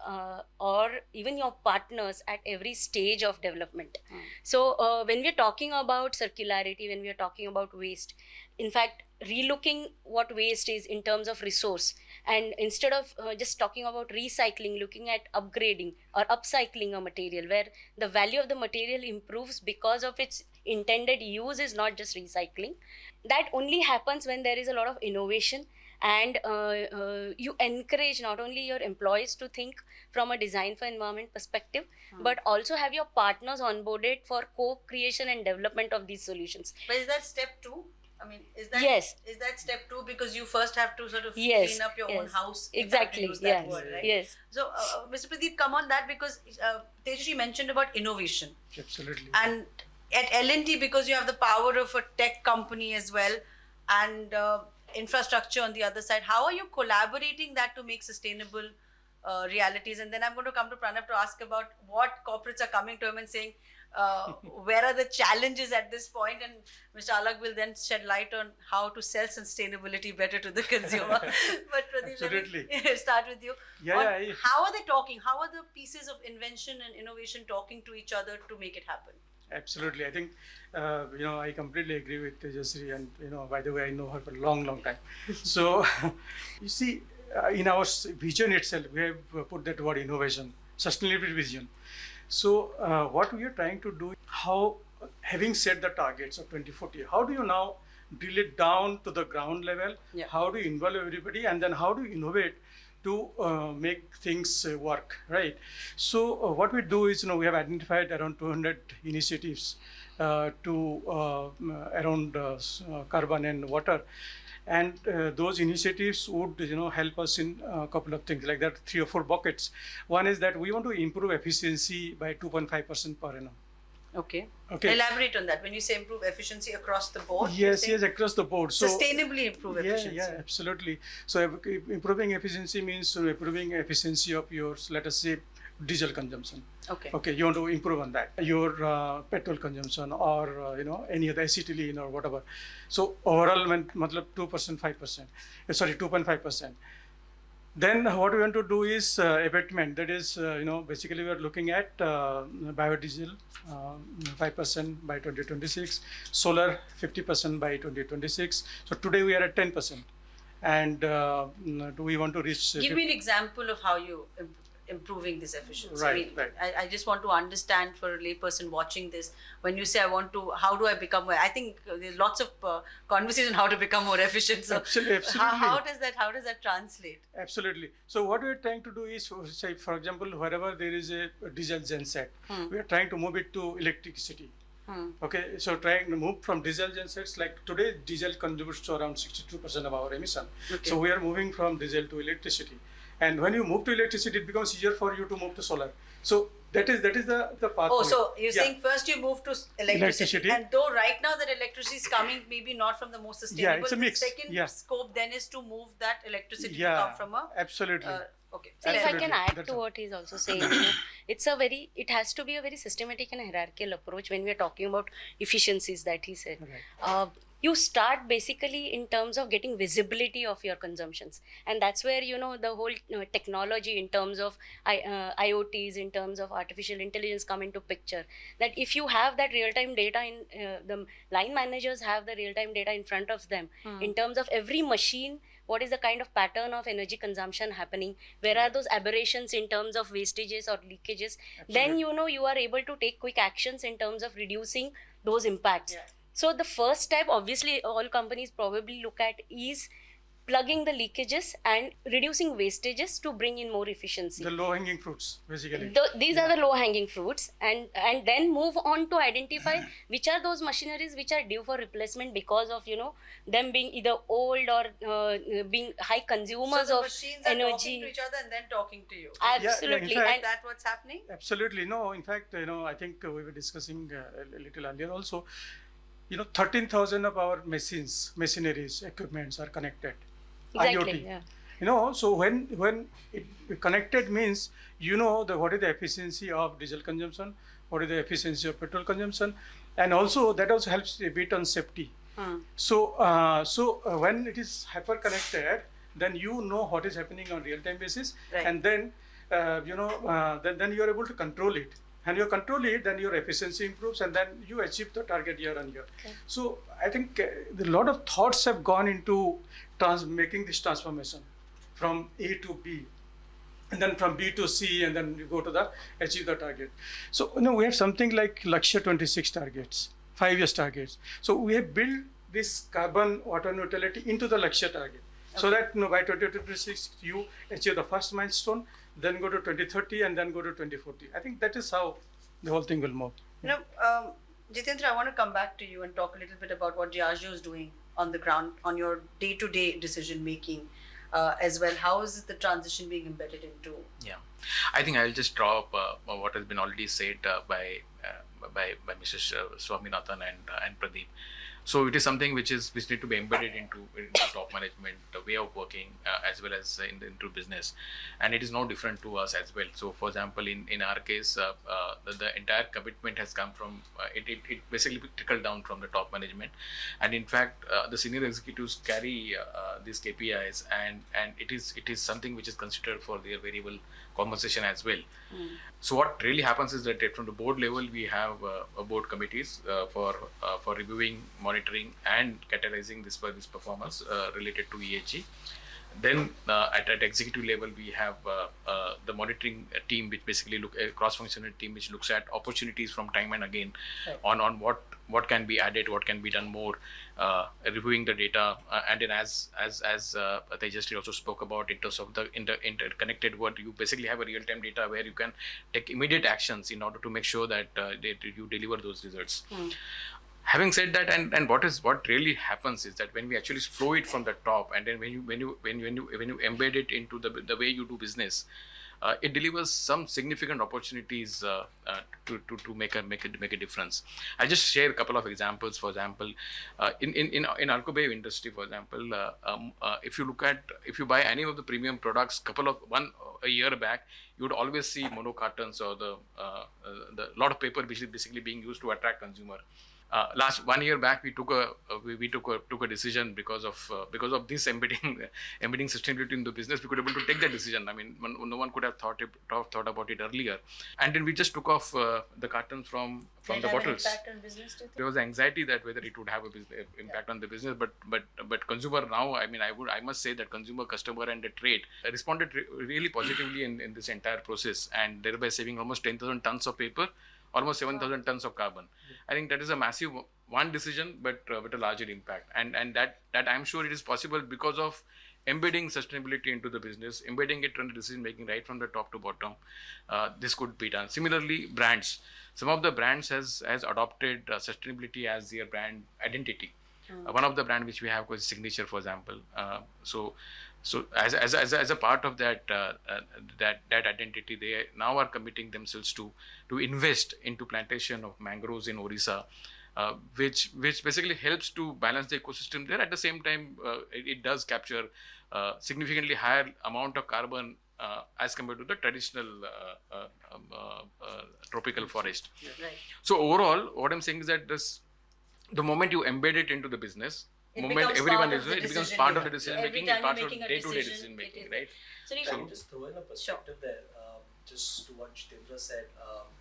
or even your partners at every stage of development. So when we are talking about circularity, when we are talking about waste, in fact, relooking what waste is in terms of resource, and instead of just talking about recycling, looking at upgrading or upcycling a material where the value of the material improves because of its intended use, is not just recycling. That only happens when there is a lot of innovation, and you encourage not only your employees to think from a design for environment perspective, but also have your partners onboarded for co-creation and development of these solutions. But is that step 2? I mean, is that Yes. Is that step 2, because you first have to sort of Yes, clean up your own yes. house? if I Exactly, can use that yes, word, right? yes. So, Mr. Pradeep, come on that, because Tejashree mentioned about innovation. Absolutely. And at L&T, because you have the power of a tech company as well, and infrastructure on the other side, how are you collaborating that to make sustainable realities? And then I'm going to come to Pranav to ask about what corporates are coming to him and saying, where are the challenges at this point? And Mr. Alagh will then shed light on how to sell sustainability better to the consumer. But Pradeep, let me start with you. How are they talking? How are the pieces of invention and innovation talking to each other to make it happen? Absolutely. I think, I completely agree with Tejashree, and, by the way, I know her for a long, long time. So, you see, in our vision itself, we have put that word innovation, sustainability vision. So, what we are trying to do, how, having set the targets of 2040, how do you now drill it down to the ground level? Yeah. How do you involve everybody? And then how do you innovate to make things work, right? So what we do is, we have identified around 200 initiatives to around carbon and water. And those initiatives would, help us in a couple of things, like that 3 or 4 buckets. One is that we want to improve efficiency by 2.5% per annum. Okay. Okay. Elaborate on that. When you say improve efficiency across the board, Yes, across the board. So sustainably improve efficiency. Yeah, absolutely. So improving efficiency means improving efficiency of your, let us say, diesel consumption. Okay, you want to improve on that. Your petrol consumption, or any other acetylene or whatever. So overall, 2.5%. Sorry, 2.5%. Then what we want to do is abatement. That is, basically we are looking at biodiesel 5% by 2026, solar 50% by 2026. So today we are at 10%, and do we want to reach? Give me an example of how you improving this efficiency. Right. I just want to understand, for a layperson watching this, when you say how do I become more? I think there's lots of conversation on how to become more efficient. So Absolutely. How does that translate? Absolutely. So what we're trying to do is, say, for example, wherever there is a diesel genset, we are trying to move it to electricity. Okay, so trying to move from diesel gensets, like today diesel contributes to around 62% of our emission. Okay. So we are moving from diesel to electricity. And when you move to electricity, it becomes easier for you to move to solar. So that is the path. Oh, so you're saying first you move to electricity. And though right now that electricity is coming maybe not from the most sustainable, it's a mix. The second scope then is to move that electricity to come from a... Absolutely. Okay. So if I can add to what he's also saying, it has to be a very systematic and hierarchical approach when we are talking about efficiencies that he said. Right. You start basically in terms of getting visibility of your consumptions, and that's where the whole technology in terms of IoTs, in terms of artificial intelligence come into picture. That if you have that real-time data in the line managers have the real-time data in front of them in terms of every machine, what is the kind of pattern of energy consumption happening, where are those aberrations in terms of wastages or leakages, then you are able to take quick actions in terms of reducing those impacts. So the first step, obviously, all companies probably look at is plugging the leakages and reducing wastages to bring in more efficiency. The low-hanging fruits, basically. These are the low-hanging fruits, and then move on to identify which are those machineries which are due for replacement because of them being either old or being high consumers of machines are energy. talking to each other and then talking to you. Absolutely. Yeah, is that what's happening? Absolutely. No, in fact, I think we were discussing a little earlier also. 13,000 of our machineries, equipments are connected. Exactly. IoT. Yeah. So when it connected means what is the efficiency of diesel consumption, what is the efficiency of petrol consumption, and also that also helps a bit on safety. So when it is hyper connected, then what is happening on real time basis, and then then you are able to control it. And you control it, then your efficiency improves, and then you achieve the target year on year. So I think a lot of thoughts have gone into making this transformation from A to B, and then from B to C, and then you go to achieve the target. So we have something like Lakshya 26 targets, 5 years targets. So we have built this carbon water neutrality into the Lakshya target. So that by 2026 you achieve the first milestone, then go to 2030, and then go to 2040. I think that is how the whole thing will move. Jitendra, I want to come back to you and talk a little bit about what Diageo is doing on the ground, on your day-to-day decision making as well. How is the transition being embedded into? Yeah, I think I'll just draw up what has been already said by Mrs. Swaminathan and Pradeep. So it is something which need to be embedded into top management, the way of working, as well as into business, and it is no different to us as well. So, for example, in our case, the entire commitment has come from it basically trickled down from the top management, and in fact, the senior executives carry these KPIs, and it is something which is considered for their variable compensation as well. So what really happens is that from the board level, we have board committees for reviewing, monitoring, and categorizing this performance related to ESG. Then at executive level, we have the monitoring team, which basically a cross-functional team which looks at opportunities from time and again on what can be added, what can be done more, reviewing the data, and then as Tejashree also spoke about in terms of the interconnected world, you basically have a real-time data where you can take immediate actions in order to make sure that you deliver those results. Having said that, and what really happens is that when we actually flow it from the top, and then when you embed it into the way you do business, it delivers some significant opportunities to make a difference. I'll just share a couple of examples. For example, in alcohol industry, for example, if you buy any of the premium products, a year back, you would always see mono cartons or the lot of paper which is basically being used to attract consumer. Last 1 year back, we took a decision because of this embedding sustainability in the business. We could be able to take that decision. I mean, no one could have thought about it earlier. And then we just took off the cartons from the bottles. Impact on business, there was anxiety that whether it would have a impact on the business, but consumer now, I mean, I must say that consumer, customer, and the trade responded really positively in this entire process, and thereby saving almost 10,000 tons of paper, almost 7,000 tons of carbon. I think that is a massive one decision, but a larger impact. And that I'm sure it is possible because of embedding sustainability into the business, embedding it in the decision making right from the top to bottom. This could be done. Similarly, brands. Some of the brands has adopted sustainability as their brand identity. One of the brand which we have was Signature, for example. So as a part of that identity, they now are committing themselves to invest into plantation of mangroves in Orissa, which basically helps to balance the ecosystem there. At the same time, it does capture significantly higher amount of carbon as compared to the traditional tropical forest. Right. So overall, what I'm saying is that the moment you embed it into the business, it becomes part of the decision making, it's part of day-to-day decision making, right? So can I just throw in a perspective there, just to what Jitendra said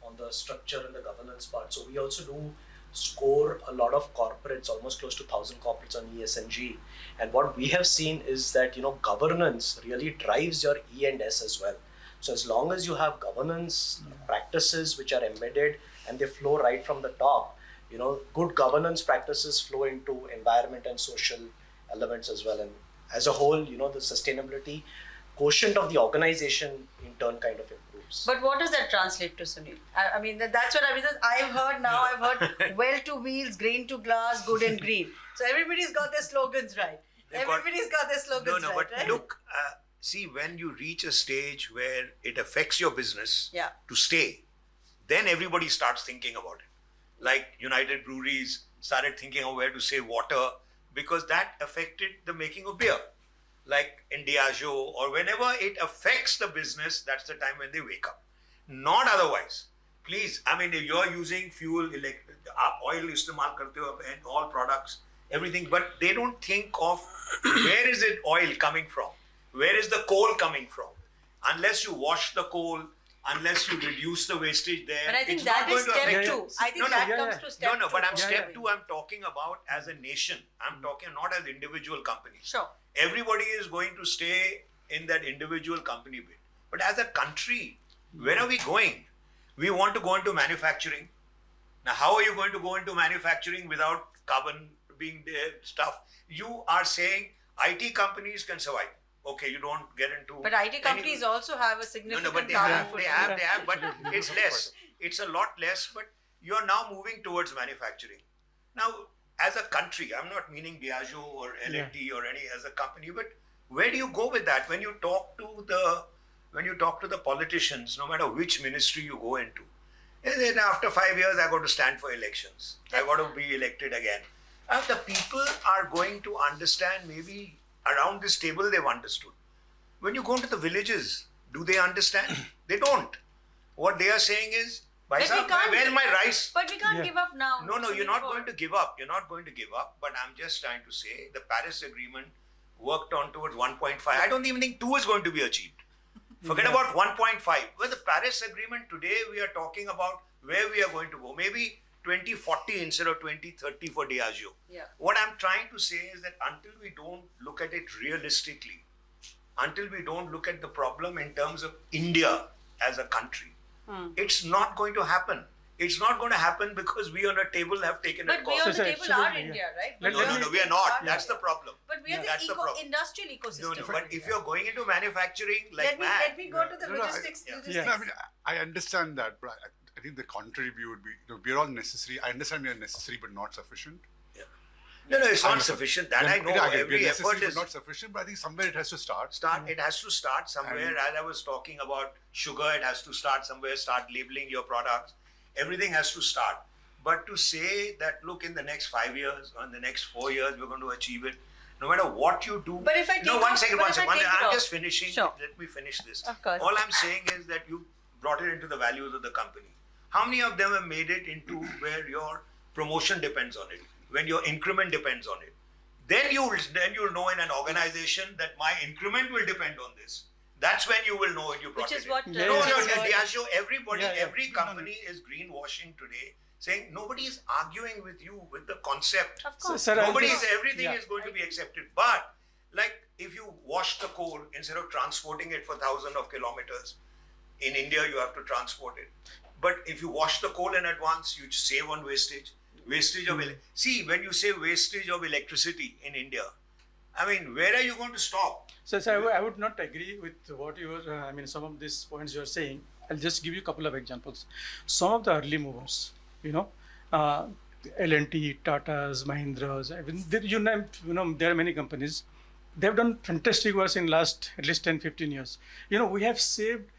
on the structure and the governance part. So we also do score a lot of corporates, almost close to 1,000 corporates on ESG. And what we have seen is that, governance really drives your E and S as well. So as long as you have governance practices which are embedded and they flow right from the top, good governance practices flow into environment and social elements as well. And as a whole, the sustainability quotient of the organization in turn kind of improves. But what does that translate to, Sunil? I mean, that's what I've heard well to wheels, grain to glass, good and green. So everybody's got their slogans right. Everybody's got their slogans right. But right? Look, see, when you reach a stage where it affects your business to stay, then everybody starts thinking about it. Like United Breweries started thinking of where to save water because that affected the making of beer. like in Diageo, or whenever it affects the business, that's the time when they wake up. Not otherwise. Please, I mean, if you're using fuel, oil istemal karte ho and all products, everything, but they don't think of where is it oil coming from? Where is the coal coming from? Unless you wash the coal, unless you reduce the wastage there. But I think it's that not is going to step affect two. you. I think that comes to step two. No, but step two, I'm talking about as a nation. I'm talking not as individual companies. Sure. Everybody is going to stay in that individual company bit. But as a country, where are we going? We want to go into manufacturing. Now, how are you going to go into manufacturing without carbon being there, stuff? You are saying IT companies can survive. Okay, you don't get into... But IT companies also have a significant but they have, but it's less. It's a lot less, but you're now moving towards manufacturing. Now, as a country, I'm not meaning Diageo or L&T or any as a company, but where do you go with that? When you talk to the politicians, no matter which ministry you go into, and then after 5 years, I got to stand for elections. I got to be elected again. The people are going to understand, maybe around this table they've understood. When you go into the villages, do they understand? They don't. What they are saying is, where's my rice? But we can't give up now. No, you're not going to give up. You're not going to give up. But I'm just trying to say the Paris Agreement worked on towards 1.5. I don't even think 2 is going to be achieved. Forget about 1.5. Well, the Paris Agreement today, we are talking about where we are going to go. Maybe 2040 instead of 2030 for Diageo. Yeah. What I'm trying to say is that until we don't look at it realistically, until we don't look at the problem in terms of India as a country, it's not going to happen. It's not going to happen because we on a table have taken a But we on the table are India, right? No, we are not. That's the problem. But we are the industrial ecosystem. No, but if you're going into manufacturing like let me go to the logistics. I understand that, but I think the contrary view would be, we're all necessary. I understand we are necessary but not sufficient. No, it's not sufficient. That I know. Every effort is not sufficient, but I think somewhere it has to start. It has to start somewhere. As I was talking about sugar, it has to start somewhere. Start labeling your products. Everything has to start. But to say that, look, in the next 5 years or in the next 4 years, we're going to achieve it, no matter what you do. But if I take one second. I'm just finishing. Sure. Let me finish this. Of course. All I'm saying is that you brought it into the values of the company. How many of them have made it into where your promotion depends on it, when your increment depends on it? Then you'll know in an organization that my increment will depend on this. That's when you will know when you brought it. Which is what... Diageo, every company is greenwashing today, saying nobody is arguing with you with the concept. Of course. Everything is going to be accepted. But like if you wash the coal instead of transporting it for thousands of kilometers, in India you have to transport it. But if you wash the coal in advance, you save on wastage. See, when you say wastage of electricity in India, I mean, where are you going to stop? So I would not agree with what you were, some of these points you are saying. I'll just give you a couple of examples. Some of the early movers, L&T, Tatas, Mahindras, there are many companies. They've done fantastic work in last at least 10-15 years. We have saved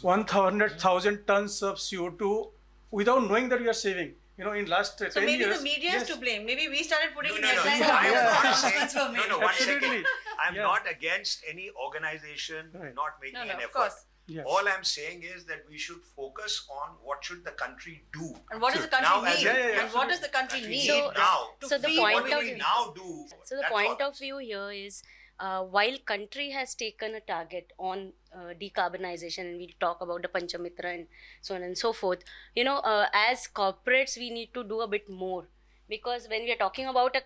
100,000 tons of CO2 without knowing that we are saving. In last 10 years. So maybe the media is to blame. Maybe we started putting in headlines. One second. I'm not against any organization not making an effort. Yes. All I'm saying is that we should focus on what should the country do. And what does the country need? And what does the country need now? So the point of view. So the point of view here is, while country has taken a target on decarbonization, and we'll talk about the Panchamitra and so on and so forth, as corporates we need to do a bit more, because when we are talking about a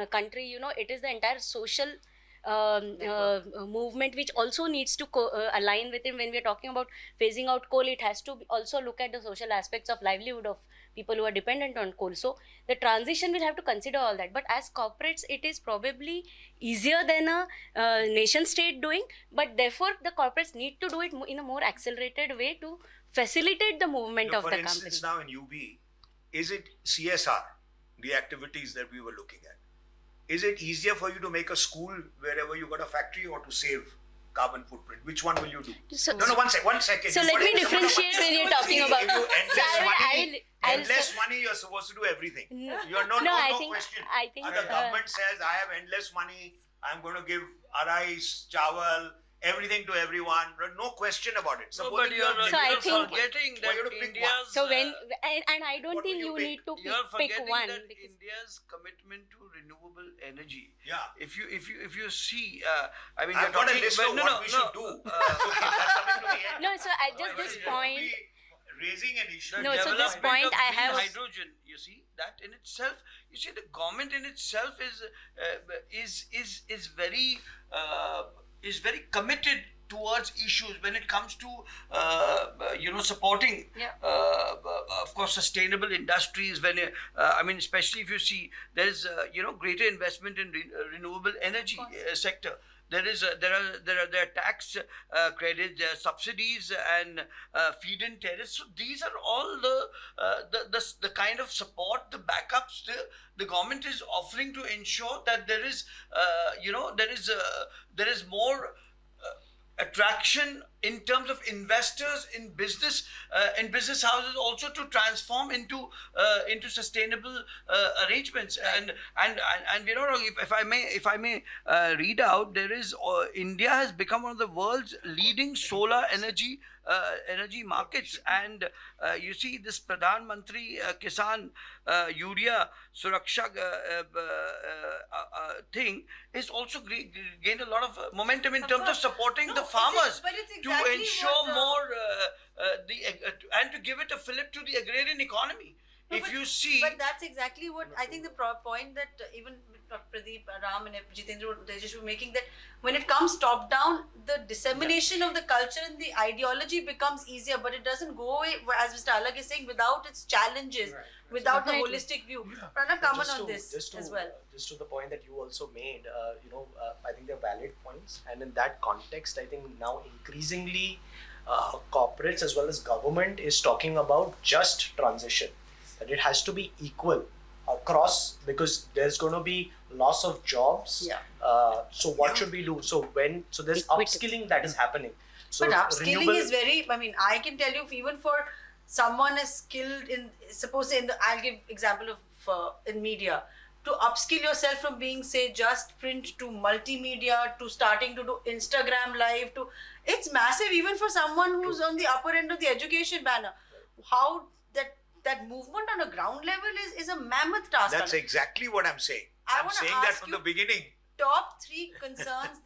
country, it is the entire social movement which also needs to align with it. When we are talking about phasing out coal, it has to also look at the social aspects of livelihood of people who are dependent on coal. So the transition will have to consider all that. But as corporates, it is probably easier than a nation state doing, but therefore the corporates need to do it in a more accelerated way to facilitate the movement of the company. For instance, now in UB, is it CSR, the activities that we were looking at? Is it easier for you to make a school wherever you got a factory, or to save carbon footprint? Which one will you do? So, one second. So let me differentiate when you're talking about... endless money, you're supposed to do everything. You're no question. I think the government says, I have endless money, I'm going to give rice, chawal, everything to everyone. No question about it. So, but you're forgetting that India's... So and I don't think you need to pick one. That India's commitment to renewable energy. Yeah. If you see, I mean, I've got a list of what we should do. No, so at just this point... Raising an issue. No, so this point I have... hydrogen, you see, that in itself, you see, the government in itself is very committed towards issues when it comes to supporting of course sustainable industries. When I mean, especially if you see there is greater investment in renewable energy sector. There are tax credits, there are subsidies, and feed-in tariffs. So these are all the kind of support, the backups the government is offering to ensure that there is more attraction in terms of investors in business houses also to transform into sustainable arrangements. And if I may read out, there is India has become one of the world's leading solar energy markets, and you see this Pradhan Mantri Kisan Urea Suraksha thing is also gained a lot of momentum in terms of supporting the farmers to ensure more and to give it a fillip to the agrarian economy. But that's exactly what I think the point that even Pradeep, Ram and Jitendra, Tejashree were making, that when it comes top down, the dissemination of the culture and the ideology becomes easier, but it doesn't go away, as Mr. Alagh is saying, without its challenges, without the holistic view. Pranav, comment on this as well. Just to the point that you also made, I think they're valid points, and in that context, I think now increasingly corporates as well as government is talking about just transition. That it has to be equal across, because there's going to be loss of jobs. So what should we do? So there's upskilling that is happening. So but upskilling is very, I mean, I can tell you, even for someone is skilled in, suppose I'll give example of in media, to upskill yourself from being, say, just print to multimedia to starting to do Instagram live it's massive even for someone who's on the upper end of the education banner. How that movement on a ground level is a mammoth task. That's exactly what I'm saying. I'm saying that from the beginning. Top 3 concerns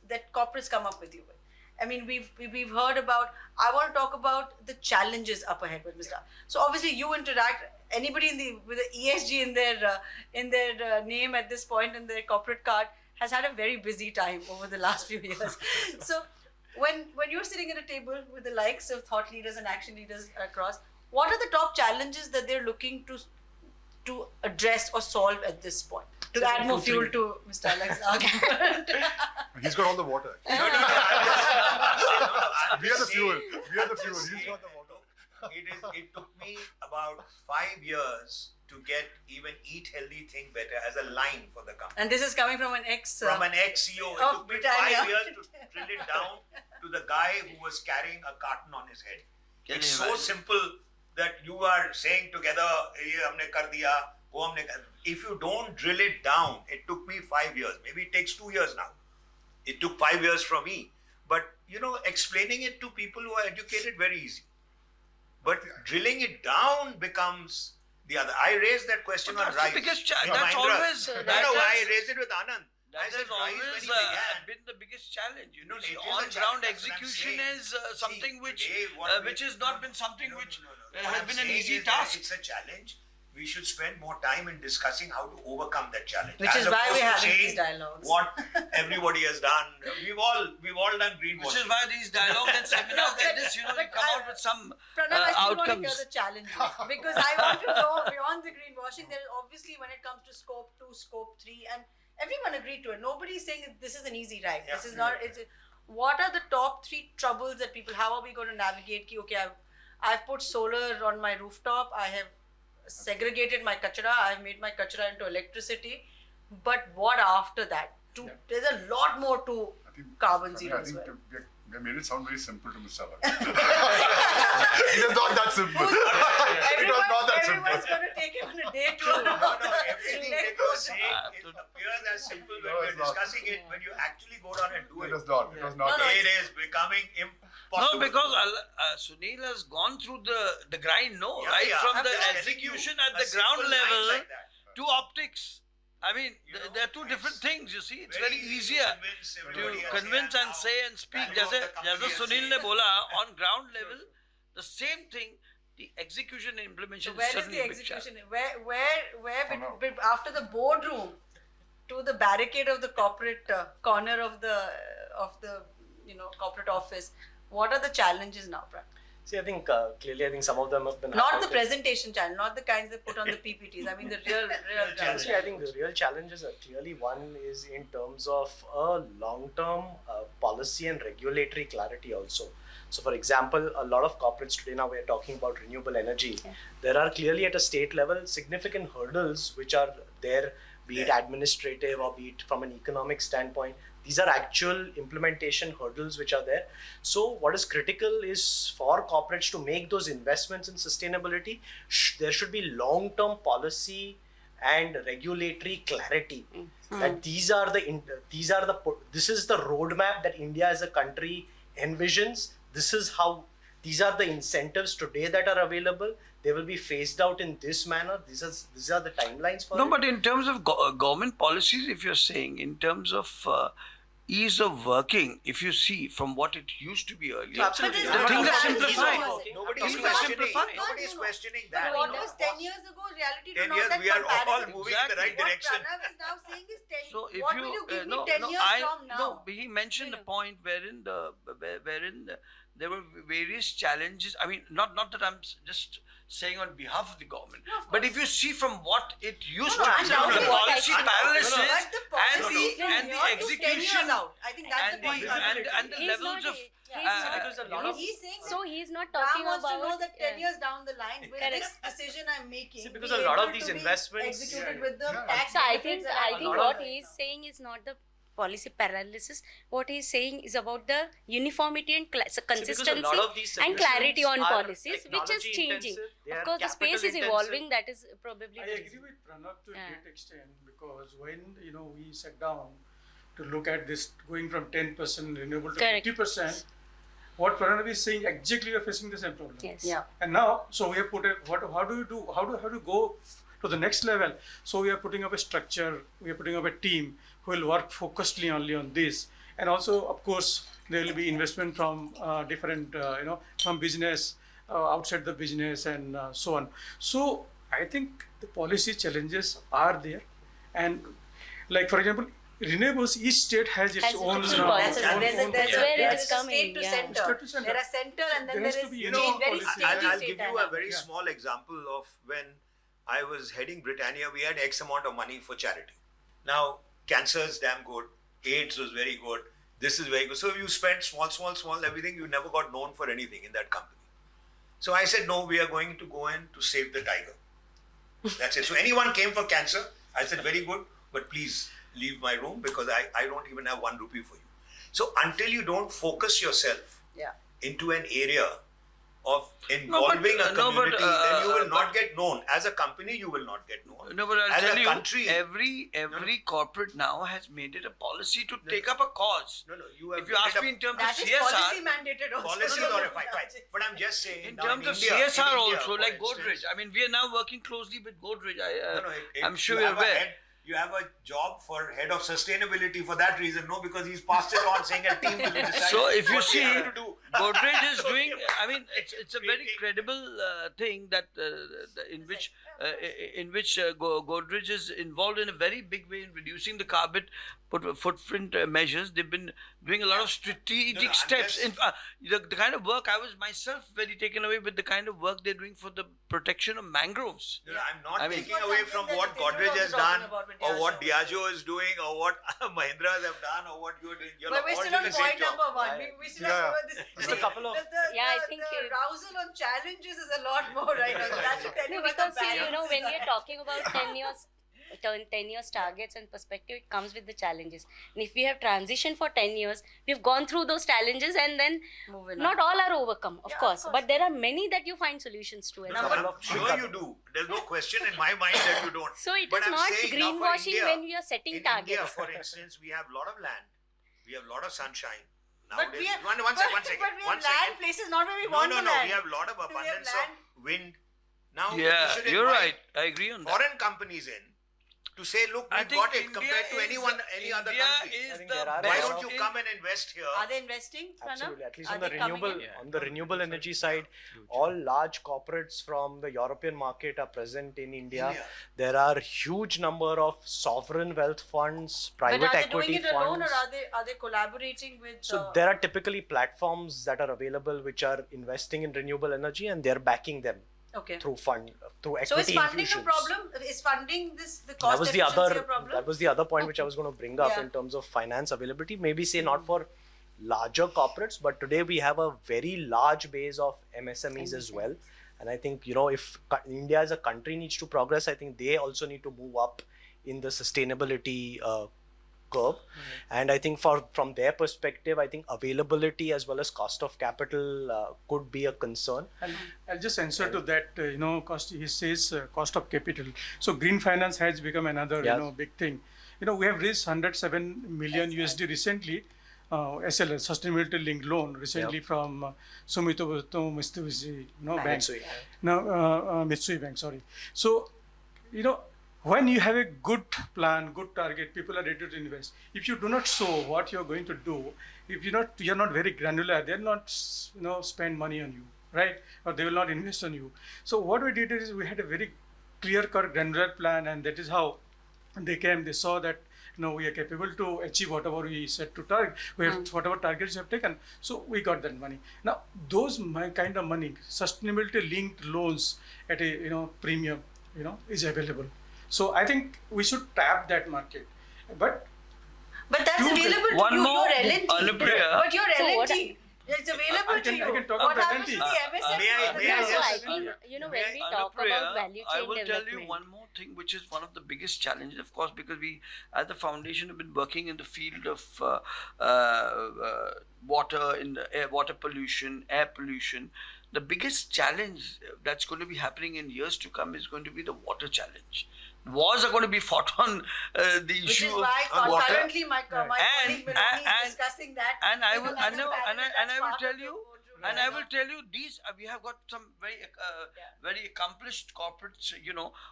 that corporates come up with you with. I mean, we've heard about. I want to talk about the challenges up ahead with Mr. So obviously, you interact. Anybody with the ESG in their name at this point in their corporate card has had a very busy time over the last few years. So when you're sitting at a table with the likes of thought leaders and action leaders across, what are the top challenges that they're looking to address or solve at this point? To add more fuel to Mr. Alagh's argument. He's got all the water. We are the fuel. He's got the water. It took me about 5 years to get even eat healthy, think better as a line for the company. And this is coming from an ex-CEO. It took me Britannia. 5 years to drill it down to the guy who was carrying a carton on his head. It's so simple that you are saying together, ye humne kar diya, wo humne kar. If you don't drill it down, it took me 5 years. Maybe it takes 2 years now. It took 5 years from me. But, explaining it to people who are educated, very easy. But drilling it down becomes the other. I raised that question on rice. That's always... I raised it with Anand. That has always been the biggest challenge. On-ground execution is something which has not been something which has been an easy task. It's a challenge. We should spend more time in discussing how to overcome that challenge. Which is why we're having these dialogues. What everybody has done. We've all done greenwashing. Which is why these dialogues and seminars like this, you come out with some Pranav, I still want to outcomes. hear the challenges, because I want to know beyond the greenwashing. There is obviously, when it comes to scope 2, scope 3, and everyone agreed to it. Nobody is saying this is an easy ride. This is not. What are the top 3 troubles that people? How are we going to navigate? Okay, I've put solar on my rooftop. I have segregated my kachra. I've made my kachra into electricity. But what after that? There's a lot more to carbon zero as well. We made it sound very simple to Mr. Alagh. It is not that simple. was going to take him on a day tour. No, everything that you're saying, it appears as simple when No, we're it's not. discussing it. When you actually go down and do It it, was not. It was not. it is becoming impossible. No, because Sunil has gone through the grind, Yeah, right? yeah. From I'm the just telling execution you, at a the ground simple line level like that. to optics. I mean, You know, there are two different it's things, you see. It's very very easy easier to to convince and say and speak. value of the Jैसे company and Sunil say. ने बोला, on ground level, the same thing, the execution and implementation So where is is certainly the a big challenge. execution? Where after the boardroom to the barricade of the corporate corner of the corporate office, what are the challenges now, Pranav? See, I think clearly, some of them have been Not the highlighted. presentation challenge, not the kinds they put on the PPTs. I mean the real challenge. See, I think the real challenges are clearly one is in terms of a long-term policy and regulatory clarity also. So, for example, a lot of corporates today now we're talking about renewable energy. Yeah. There are clearly at a state level significant hurdles which are there, be it administrative or be it from an economic standpoint. These are actual implementation hurdles which are there. So what is critical is for corporates to make those investments in sustainability, there should be long-term policy and regulatory clarity. That this is the roadmap that India as a country envisions. These are the incentives today that are available. They will be phased out in this manner. These are the timelines for No, it. but in terms of government policies, if you're saying in terms of ease of working, if you see from what it used to be earlier, Absolutely. But the there's things no are balance. simplified. Nobody's Things are questioning. simplified. Nobody's questioning But that. what was 10 years ago, reality to 10 not years, that we are all comparison. moving in the right What direction. Pranav is now saying is 10. So if What you will you give no, me 10 no, years from now? No, he mentioned a point wherein there were various challenges. I mean, not that I'm just saying on behalf of the government, but if you see from what it used No, to I'm be, doubting the what policy I think. paralysis But the policy and the from here to 10 execution years out. I think that's and the point. and the He's levels not- of because a lot of He's saying So he's not Ram talking wants about to know that 10 yeah. years down the line, will Correct. this decision I'm making See, because be a lot of able these to be investments- executed with the Yeah. tax So I benefits think that I are think available what right he's now. saying is not the policy paralysis. What he's saying is about the uniformity and consistency lot of these and clarity on solutions are policies, which is technology changing. intensive, they Of are course, the space capital is intensive. evolving. That is probably I the agree reason. with Pranav to a Yeah. great extent, because when we sat down to look at this going from 10% renewable to Correct. 50%, what Pranav is saying, exactly we are facing the same problem. Yes. Yeah. And now, so we have put how do you go to the next level? So we are putting up a structure, we are putting up a team who will work focusedly only on this. And also, of course, there will be investment from different, from business, outside the business and so on. So I think the policy challenges are there. And like, for example, renewables, each state has its own. its own policy. That's where it is coming, state to yeah. center. State to center. There are center and then There there has to is be You uniform know, very policy. state I'll state give you a dialogue. very Yeah. small example of when I was heading Britannia, we had X amount of money for charity. Now, cancer is damn good, AIDS was very good, this is very good. So you spent small, everything, you never got known for anything in that company. So I said, no, we are going to go in to save the tiger. That's it. So anyone came for cancer, I said, very good, but please leave my room because I don't even have 1 rupee for you. So until you don't focus yourself into an area of involving a community, then you will not get known. As a company, you will not get known. No, but I'll As tell a you, country, every corporate now has made it a policy to take up a cause. No, you have If you ask me in terms of That is policy CSR, mandated also. policies No, no, are no, fine. But I'm just saying, in now terms of India, CSR in India, also, for like instance, Godrej, I mean, we are now working closely with Godrej. I'm you sure you're have a aware. head- You have a job for head of sustainability for that reason, no? Because he's passed it on, saying a team will decide. So if you what we see, have to do. Godrej is doing. I mean, it's a very credible thing that in which Godrej is involved in a very big way in reducing the carbon footprint measures. They've been doing a lot of strategic I'm steps. just- The kind of work, I was myself very taken away with the kind of work they're doing for the protection of mangroves. No, I'm not I mean- taking away from Something what that Godrej Jitendra has was done, talking about with or what Diageo. Diageo is doing, or what Mahindras have done, or what you're doing. You're But we're all still doing on the same point job. number one. We still have this. Just a couple of- I think the it- arousal on challenges is a lot more right now. That should tell you No, what the because see, balance when is. we are talking about 10 years, 10 years targets and perspective, it comes with the challenges. And if we have transitioned for 10 years, we've gone through those challenges, and then not all are overcome, of course. But there are many that you find solutions to. Sure you do. There's no question in my mind that you don't. So it But is I'm not saying now for greenwashing India, when we are setting in targets. India, for instance, we have a lot of land. We have a lot of sunshine. But we have, one second. But we have land places not where we want the No. land. We have a lot of abundance of wind. Now, we Yeah, should you're invite right. I agree on that. foreign companies in to say, look, I we've think got it India compared to any other India country. is I think the there are Why a best don't you in- come and invest here? Are they investing, Pranav? Absolutely, at least Are on the they coming renewable in? on the renewable energy side, all large corporates from the European market are present in India. There are huge number of sovereign wealth funds, private But are they equity doing it alone, funds. or are they collaborating with? So there are typically platforms that are available which are investing in renewable energy, and they're backing them Okay. through equity So is funding infusions. a problem? Is funding the cost That was the efficiency a problem? That was the other point which I was going to bring up Yeah. in terms of finance availability. Maybe say not for larger corporates, but today we have a very large base of MSMEs as well. And I think, if India as a country needs to progress, I think they also need to move up in the sustainability curve. And I think from their perspective, I think availability as well as cost of capital could be a concern. And I'll just answer to that, cost, he says cost of capital. So green finance has become another, big thing. We have raised 107 million USD recently, SLS, Sustainability Linked Loan, recently from Sumitomo Mitsubishi, Bank. Mitsui Bank, sorry. So, when you have a good plan, good target, people are ready to invest. If you do not show what you're going to do, if you're not very granular, they'll not, spend money on you, right? Or they will not invest on you. So what we did is we had a very clear-cut granular plan, and that is how they came. They saw that we are capable to achieve whatever we set to target. We have whatever targets we have taken. So we got that money. Now those kind of money, sustainability-linked loans at a premium, is available. So I think we should tap that market, but that's available to One you. more, You're L&T. Anupriya. But you're L&T. It's available to you. I can talk What about happens to L&T. the MSME? May I So just- I think, when we talk Anupriya, about value I chain will tell you development. one more thing, which is one of the biggest challenges, of course, because we, as the foundation, have been working in the field of water, in the water pollution, air pollution. The biggest challenge that's going to be happening in years to come is going to be the water challenge. Wars are going to be fought on the Which issue is why of water. currently my colleague Vinoni is discussing that. And I with will, another I know, panel and I that's will part tell of the you, boardroom and I will dialogue. tell you, these we have got some very accomplished corporates,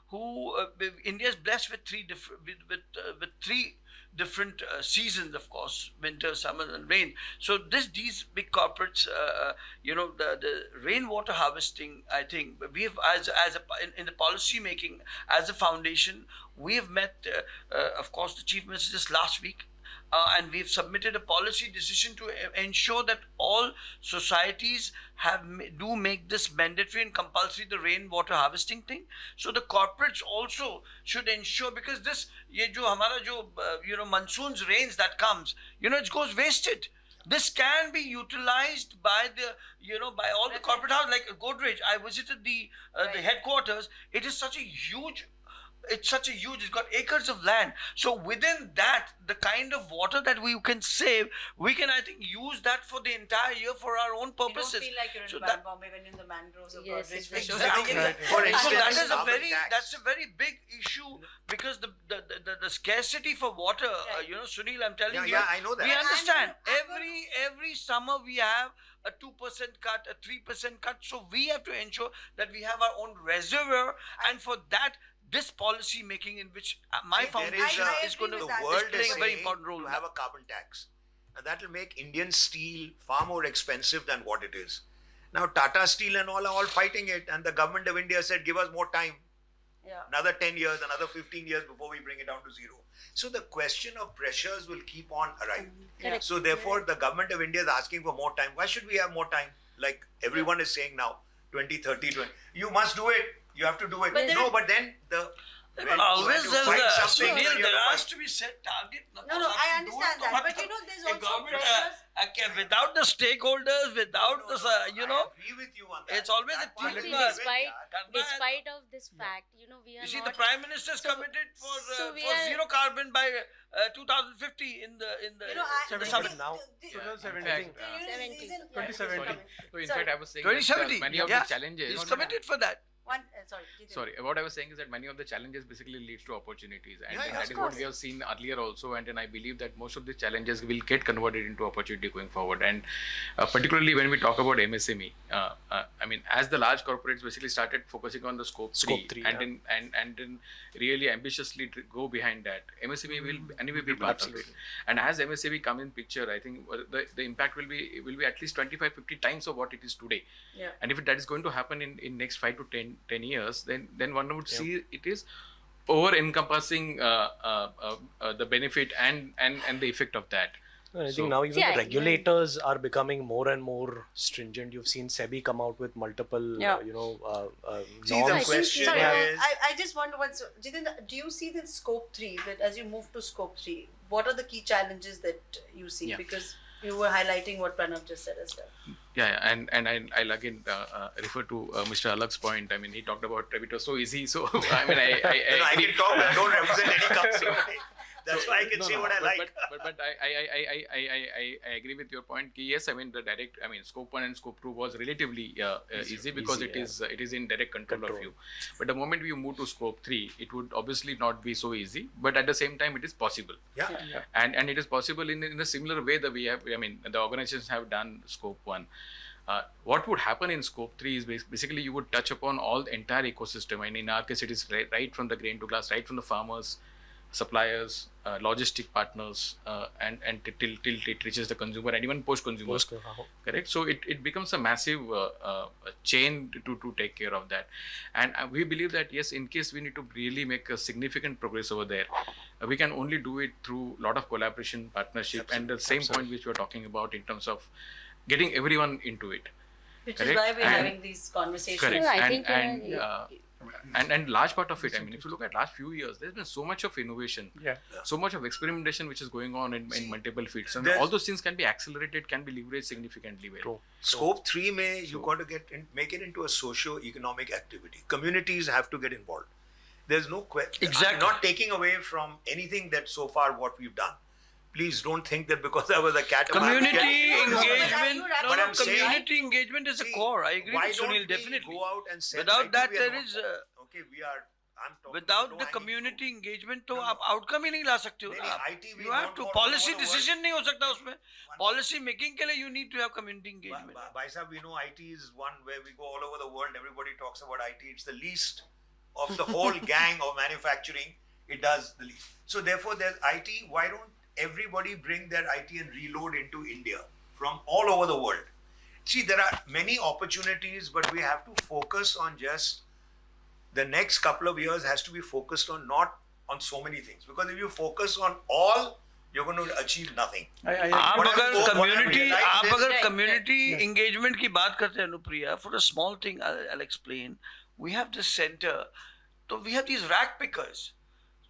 who India is blessed with three different seasons, of course, winter, summer, and rain. So these big corporates, the rainwater harvesting, I think we have in the policy making as a foundation, we have met, of course, the chief minister just last week. And we've submitted a policy decision to ensure that all societies do make this mandatory and compulsory, the rainwater harvesting thing. So the corporates also should ensure, because this monsoons rains that comes, it goes wasted. This can be utilized by by all the corporate houses like Godrej. I visited the headquarters. It is such a huge. It's got acres of land. So within that, the kind of water that we can save, we can, I think, use that for the entire year for our own purposes. You don't feel like you're in So Bombay when you're in the mangroves of Yes, Godrej. exactly. For So instance, that is carbon tax. that's a very big issue, because the scarcity for water, Sunil, I'm telling you, Yeah, I know that. we And understand. I'm Every summer we have a 2% cut, a 3% cut. So we have to ensure that we have our own reservoir, and for that, this policy making, in which my foundation is going to the is world is playing a very saying important role. to have a carbon tax, and that will make Indian steel far more expensive than what it is. Now Tata Steel and all are all fighting it, and the government of India said, give us more time. Yeah. Another 10 years, another 15 years before we bring it down to zero. So the question of pressures will keep on arising. Correct. So therefore, the government of India is asking for more time. Why should we have more time? Like everyone is saying now, 2030, 20. You must do it. You have to do it. But But then But always you there's find a something, Sunil, you there have to has find- to be set target. No, I understand that. But there's also government, pressures. without the stakeholders, without the, I agree with you on that. it's always a That part team is work. very- Despite of this fact, we are You see, not. the Prime Minister's committed for we for are- zero carbon by 2050 in the Seven now. 2017. 2070. So in fact, I was saying 2070. that many of the challenges. He's committed for that. Sorry, what I was saying is that many of the challenges basically leads to opportunities, and Yeah, that of is what we have seen earlier also. And then I believe that most of the challenges will get converted into opportunity going forward. And particularly when we talk about MSME, I mean, as the large corporates basically started focusing on the scope three, and then really ambitiously go behind that, MSME will anyway be part of it. And as MSME come in picture, I think the impact will be at least 25-50 times of what it is today. Yeah. And if that is going to happen in next 5 to 10 years, then one would see it is over encompassing the benefit and the effect of that. I think now even the regulators are becoming more and more stringent. You've seen SEBI come out with multiple, See, the norms. question Sorry, is, I just wonder Jitendra, do you see the scope 3, but as you move to scope 3, what are the key challenges that you see? Yeah. Because you were highlighting what Pranav just said as well. Yeah, and I'll again refer to Mr. Alagh's point. I mean, he talked about it was so easy. So I mean, I can talk, but I don't represent any company. That's why I can say what I like. But I agree with your point. Yes, I mean scope 1 and scope 2 was relatively easy because it is in direct control of you. But the moment we move to scope 3, it would obviously not be so easy. But at the same time, it is possible. Yeah. And it is possible in a similar way that we have. I mean, the organizations have done scope 1. What would happen in scope 3 is basically you would touch upon all the entire ecosystem. And in our case, it is right from the grain to glass, right from the farmers, suppliers, logistic partners, and till it reaches the consumer and even post-consumer. Correct. So it becomes a massive chain to take care of that. And we believe that yes, in case we need to really make a significant progress over there, we can only do it through a lot of collaboration, partnership, and the same point which we are talking about in terms of getting everyone into it. Which is why we're having these conversations. Correct. No, I think and large part of it, I mean, if you look at last few years, there's been so much of innovation, so much of experimentation which is going on in multiple fields, and all those things can be accelerated, can be leveraged significantly well. Scope 3 you got to make it into a socio-economic activity. Communities have to get involved. There's no question. Exactly. I'm not taking away from anything that so far what we've done. Please don't think that because I was a cat. Community engagement. But I'm saying, Community engagement is a core. I agree why with don't Sunil, we definitely. go out and say, Without that, we are there not- is. Okay, we are. I'm talking Without no the hanging community engagement, तो No, no. आप outcome ही नहीं ला सकते हो नहीं, ना आप. IT we You have want to for policy all the decision world. नहीं हो सकता उसमें. Policy making के लिए you need to have community engagement. Bhai Sahab, we know IT is one where we go all over the world. Everybody talks about IT. It's the least of the whole gang of manufacturing. It does the least. So therefore, there's IT. Why don't everybody bring their IT and reload into India from all over the world? See, there are many opportunities, but we have to focus on just the next couple of years has to be focused on not on so many things. Because if you focus on all, you're going to achieve nothing. आप What अगर have we community realized आप is- अगर community engagement की बात करते हैं Anupriya, for a small thing I'll explain. We have this center, so we have these rack pickers.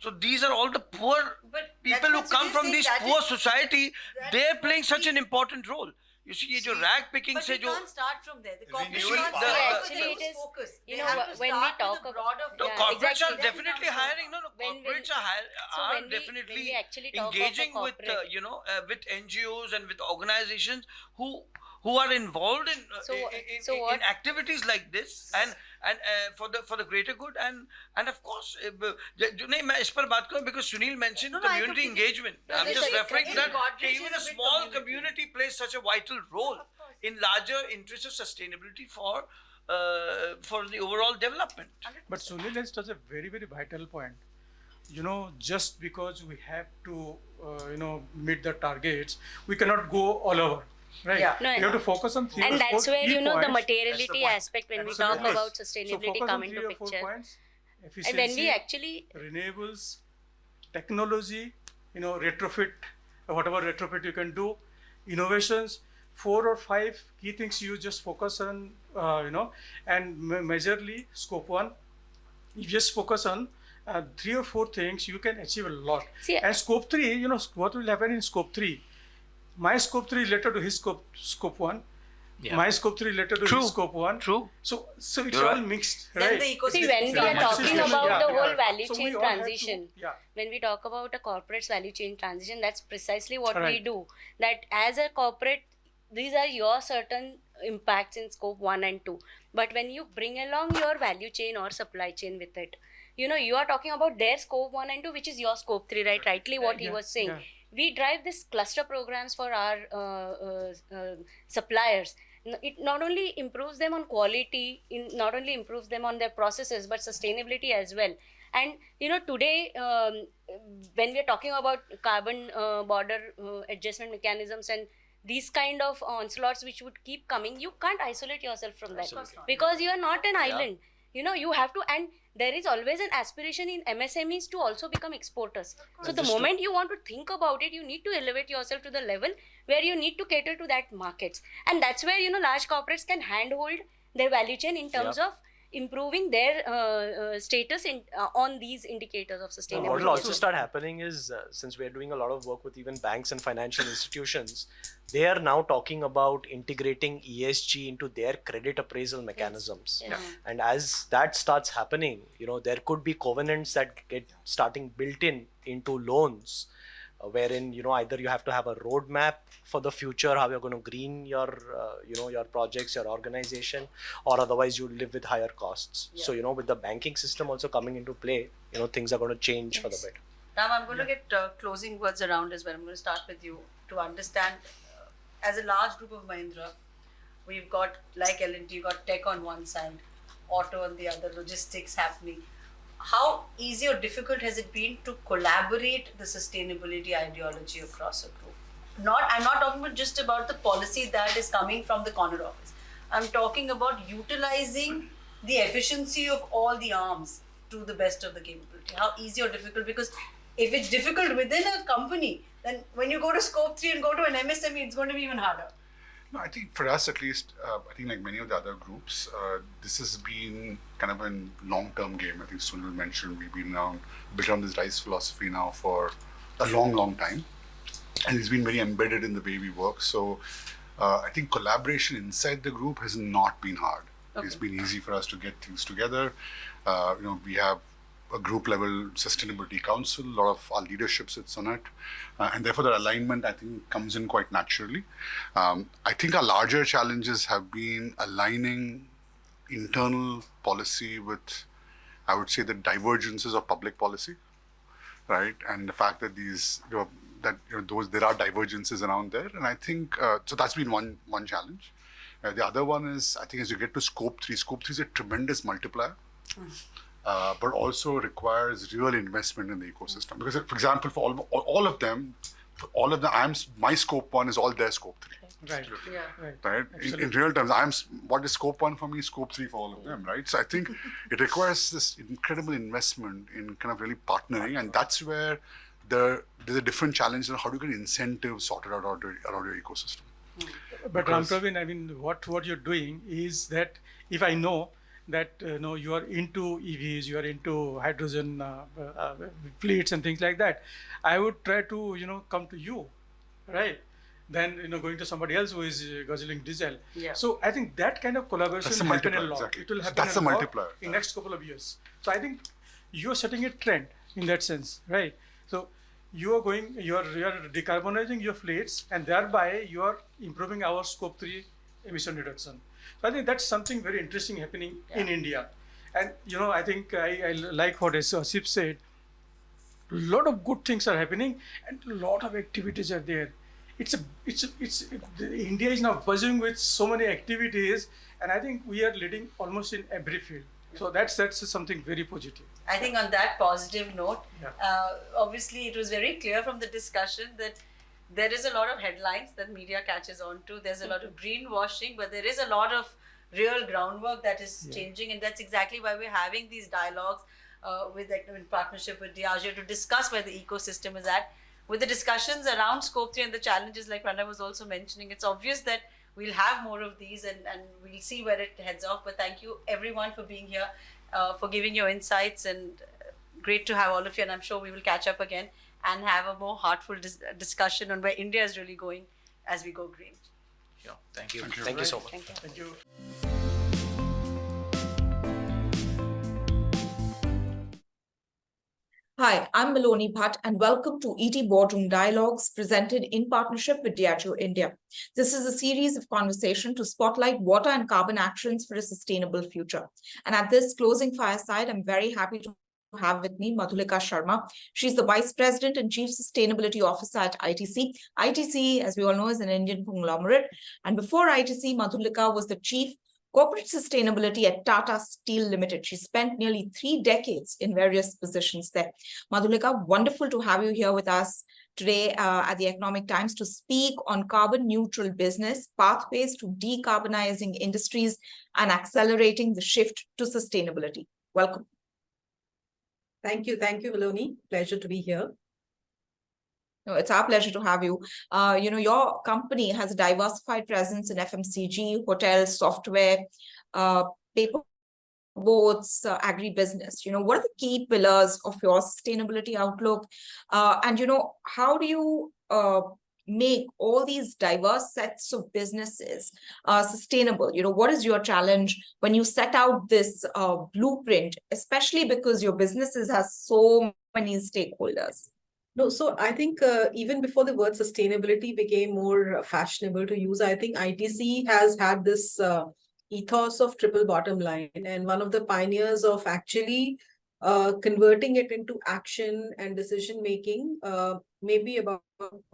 So these are all the poor But people that's who what come Sunil from said, this that poor is- society. They're playing such an important role. You see, ये जो rack picking But से we जो can't start from there. The corporates Renewable can't power. start Actually, with it the is, focus. you They know, have to when we start talk with the about- broader no, Yeah, corporates exactly. are definitely hiring. No, When corporates so are when we definitely actually talk of a engaging with corporate- with NGOs and with organizations who are involved in in activities like this and for the greater good and of course नहीं मैं इस पर बात करूँ because Sunil mentioned No, no, I community completely- engagement. No, I'm listen, just referring to in that. Godrej Even is a a big small community. community plays such a vital role in larger interests of sustainability for the overall development. But Sunil has touched a very, very vital point. You know, just because we have to, meet the targets, we cannot go all over. Right? Yeah. No, we have to focus on three or And four that's where, key the points. materiality That's the point. aspect when we Absolutely. talk about So sustainability focus come on into 3 or 4 picture. points. And Efficiency, when we actually, renewables, technology, retrofit, whatever retrofit you can do, innovations, 4 or 5 key things you just focus on, and majorly scope 1, you just focus on 3 or 4 things, you can achieve a lot. See, and scope 3, you know, what will happen in scope 3? My scope 3 related to his scope 1. Yeah. My scope 3 related to his scope 1. True. So it's You're all right. mixed, Then right? the ecosystem. See, when we are talking about the whole value So we chain all have to- transition, when we talk about a corporate's value chain transition, that's precisely what we Right. do. That as a corporate, these are your certain impacts in scope 1 and 2. But when you bring along your value chain or supply chain with it, you know, you are talking about their scope 1 and 2, which is your scope 3, right? Rightly what he was saying. We drive this cluster programs for our suppliers. It not only improves them on quality, not only improves them on their processes, but sustainability as well. And you know, today when we are talking about carbon border adjustment mechanisms and these kind of onslaughts which would keep coming, you can't isolate yourself from that because you are not an island. You know, you have to, and there is always an aspiration in MSMEs to also become exporters. So the moment you want to think about it, you need to elevate yourself to the level where you need to cater to that markets. And that's where, you know, large corporates can handhold their value chain in terms of improving their status on these indicators of sustainability. What will also start happening is, since we're doing a lot of work with even banks and financial institutions, they are now talking about integrating ESG into their credit appraisal mechanisms. Yeah. And as that starts happening, you know, there could be covenants that get starting built into loans, wherein, you know, either you have to have a roadmap for the future, how you're going to green your, you know, your projects, your organization, or otherwise you live with higher costs. So, you know, with the banking system also coming into play, you know, things are going to change for the better. Now I'm going to get closing words around as well. I'm going to start with you to understand, as a large group of Mahindra, we've got, like L&T, you've got tech on one side, auto on the other, logistics happening. How easy or difficult has it been to collaborate the sustainability ideology across a group? I'm not talking about just about the policy that is coming from the corner office. I'm talking about utilizing the efficiency of all the arms to the best of the capability. How easy or difficult? Because if it's difficult within a company, then when you go to scope 3 and go to an MSME, it's going to be even harder. No, I think for us at least, I think like many of the other groups, this has been kind of a long-term game. I think Sunil mentioned we've been built on this RISE philosophy now for a long, long time. And it's been very embedded in the way we work. So I think collaboration inside the group has not been hard. Okay. It's been easy for us to get things together. You know, we have a group level sustainability council, a lot of our leadership sits on it. And therefore the alignment, I think, comes in quite naturally. I think our larger challenges have been aligning internal policy with, I would say, the divergences of public policy, right? And the fact that these, there are divergences around there. And I think, so that's been one challenge. The other one is, I think as you get to scope 3 is a tremendous multiplier. But also requires real investment in the ecosystem. Because, for example, for all of them, my scope 1 is all their scope 3. Right. Yeah. Right. In real terms, what is scope 1 for me is scope 3 for all of them. Right. So I think it requires this incredible investment in kind of really partnering, and that's where there's a different challenge in how do you get incentives sorted out around your ecosystem. But Rampraveen, I mean, what you're doing is that if I know that you are into EVs, you are into hydrogen fleets and things like that, I would try to come to you, right? Then going to somebody else who is guzzling diesel. Yeah. So I think that kind of collaboration will happen a lot. Exactly. It will happen That's a the lot multiplier. in next couple of years. So I think you are setting a trend in that sense, right? So you are decarbonizing your fleets, and thereby you are improving our scope 3 emission reduction. So I think that's something very interesting happening in India. And I think I like what Asif said. A lot of good things are happening, and a lot of activities are there. India is now buzzing with so many activities, and I think we are leading almost in every field. So that's something very positive. I think on that positive note, obviously it was very clear from the discussion that there is a lot of headlines that media catches on to. There's a lot of greenwashing, but there is a lot of real groundwork that is changing, and that's exactly why we're having these dialogues in partnership with Diageo to discuss where the ecosystem is at. With the discussions around scope 3 and the challenges like Pranav was also mentioning, it's obvious that we'll have more of these and we'll see where it heads off. But thank you everyone for being here, for giving your insights, and great to have all of you, and I'm sure we will catch up again and have a more heartful discussion on where India is really going as we go green. Yeah, thank you. Thank you so much. Thank you. Hi, I'm Maloni Bhatt and welcome to ET Boardroom Dialogues presented in partnership with Diageo India. This is a series of conversation to spotlight water and carbon actions for a sustainable future. And at this closing fireside, I'm very happy to have with me Madhulika Sharma. She's the Vice President and Chief Sustainability Officer at ITC. ITC, as we all know, is an Indian conglomerate. And before ITC, Madhulika was the Chief Corporate Sustainability at Tata Steel Limited. She spent nearly 3 decades in various positions there. Madhulika, wonderful to have you here with us today at the Economic Times to speak on carbon neutral business, pathways to decarbonizing industries and accelerating the shift to sustainability. Welcome. Thank you, Maloni. Pleasure to be here. No, it's our pleasure to have you. Your company has a diversified presence in FMCG, hotels, software, paper boats, agribusiness. What are the key pillars of your sustainability outlook? And how do you make all these diverse sets of businesses sustainable? What is your challenge when you set out this blueprint, especially because your businesses have so many stakeholders? No, so I think even before the word sustainability became more fashionable to use, I think ITC has had this ethos of triple bottom line, and one of the pioneers of actually converting it into action and decision making maybe about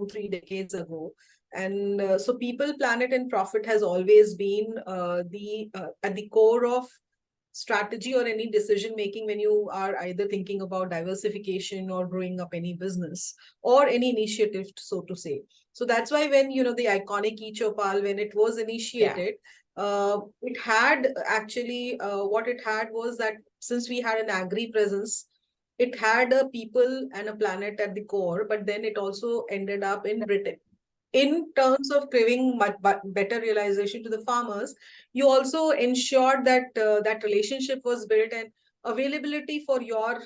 2-3 decades ago. And so people, planet and profit has always been at the core of strategy or any decision making when you are either thinking about diversification or growing up any business or any initiative, so to say. So that's why when the iconic e-Chopal, when it was initiated, it had actually what it had was that since we had an agri presence, it had a people and a planet at the core, but then it also ended up in Britain. In terms of giving much better realization to the farmers, you also ensured that that relationship was built and availability for your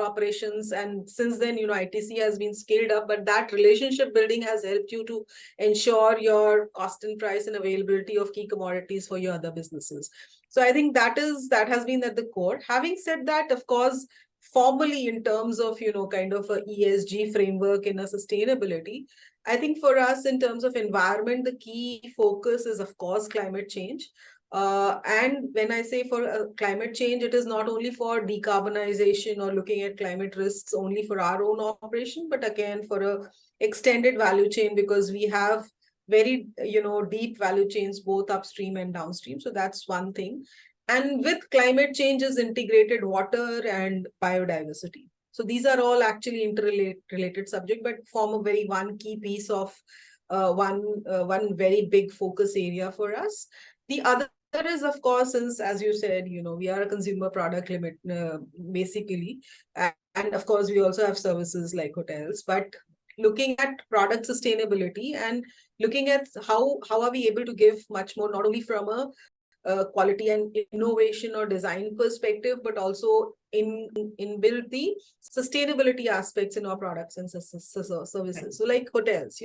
operations. And since then, ITC has been scaled up, but that relationship building has helped you to ensure your cost and price and availability of key commodities for your other businesses. So I think that has been at the core. Having said that, of course, formally in terms of, kind of a ESG framework in a sustainability, I think for us in terms of environment, the key focus is, of course, climate change. And when I say for climate change, it is not only for decarbonization or looking at climate risks only for our own operation, but again, for a extended value chain, because we have very, deep value chains, both upstream and downstream. So that's one thing. And with climate change is integrated water and biodiversity. So these are all actually interrelated subject, but form a very one key piece of one very big focus area for us. The other is, of course, since, as you said, we are a consumer product limit, basically. And of course, we also have services like hotels, but looking at product sustainability and looking at how are we able to give much more, not only from a quality and innovation or design perspective, but also inbuilt the sustainability aspects in our products and services. So like hotels,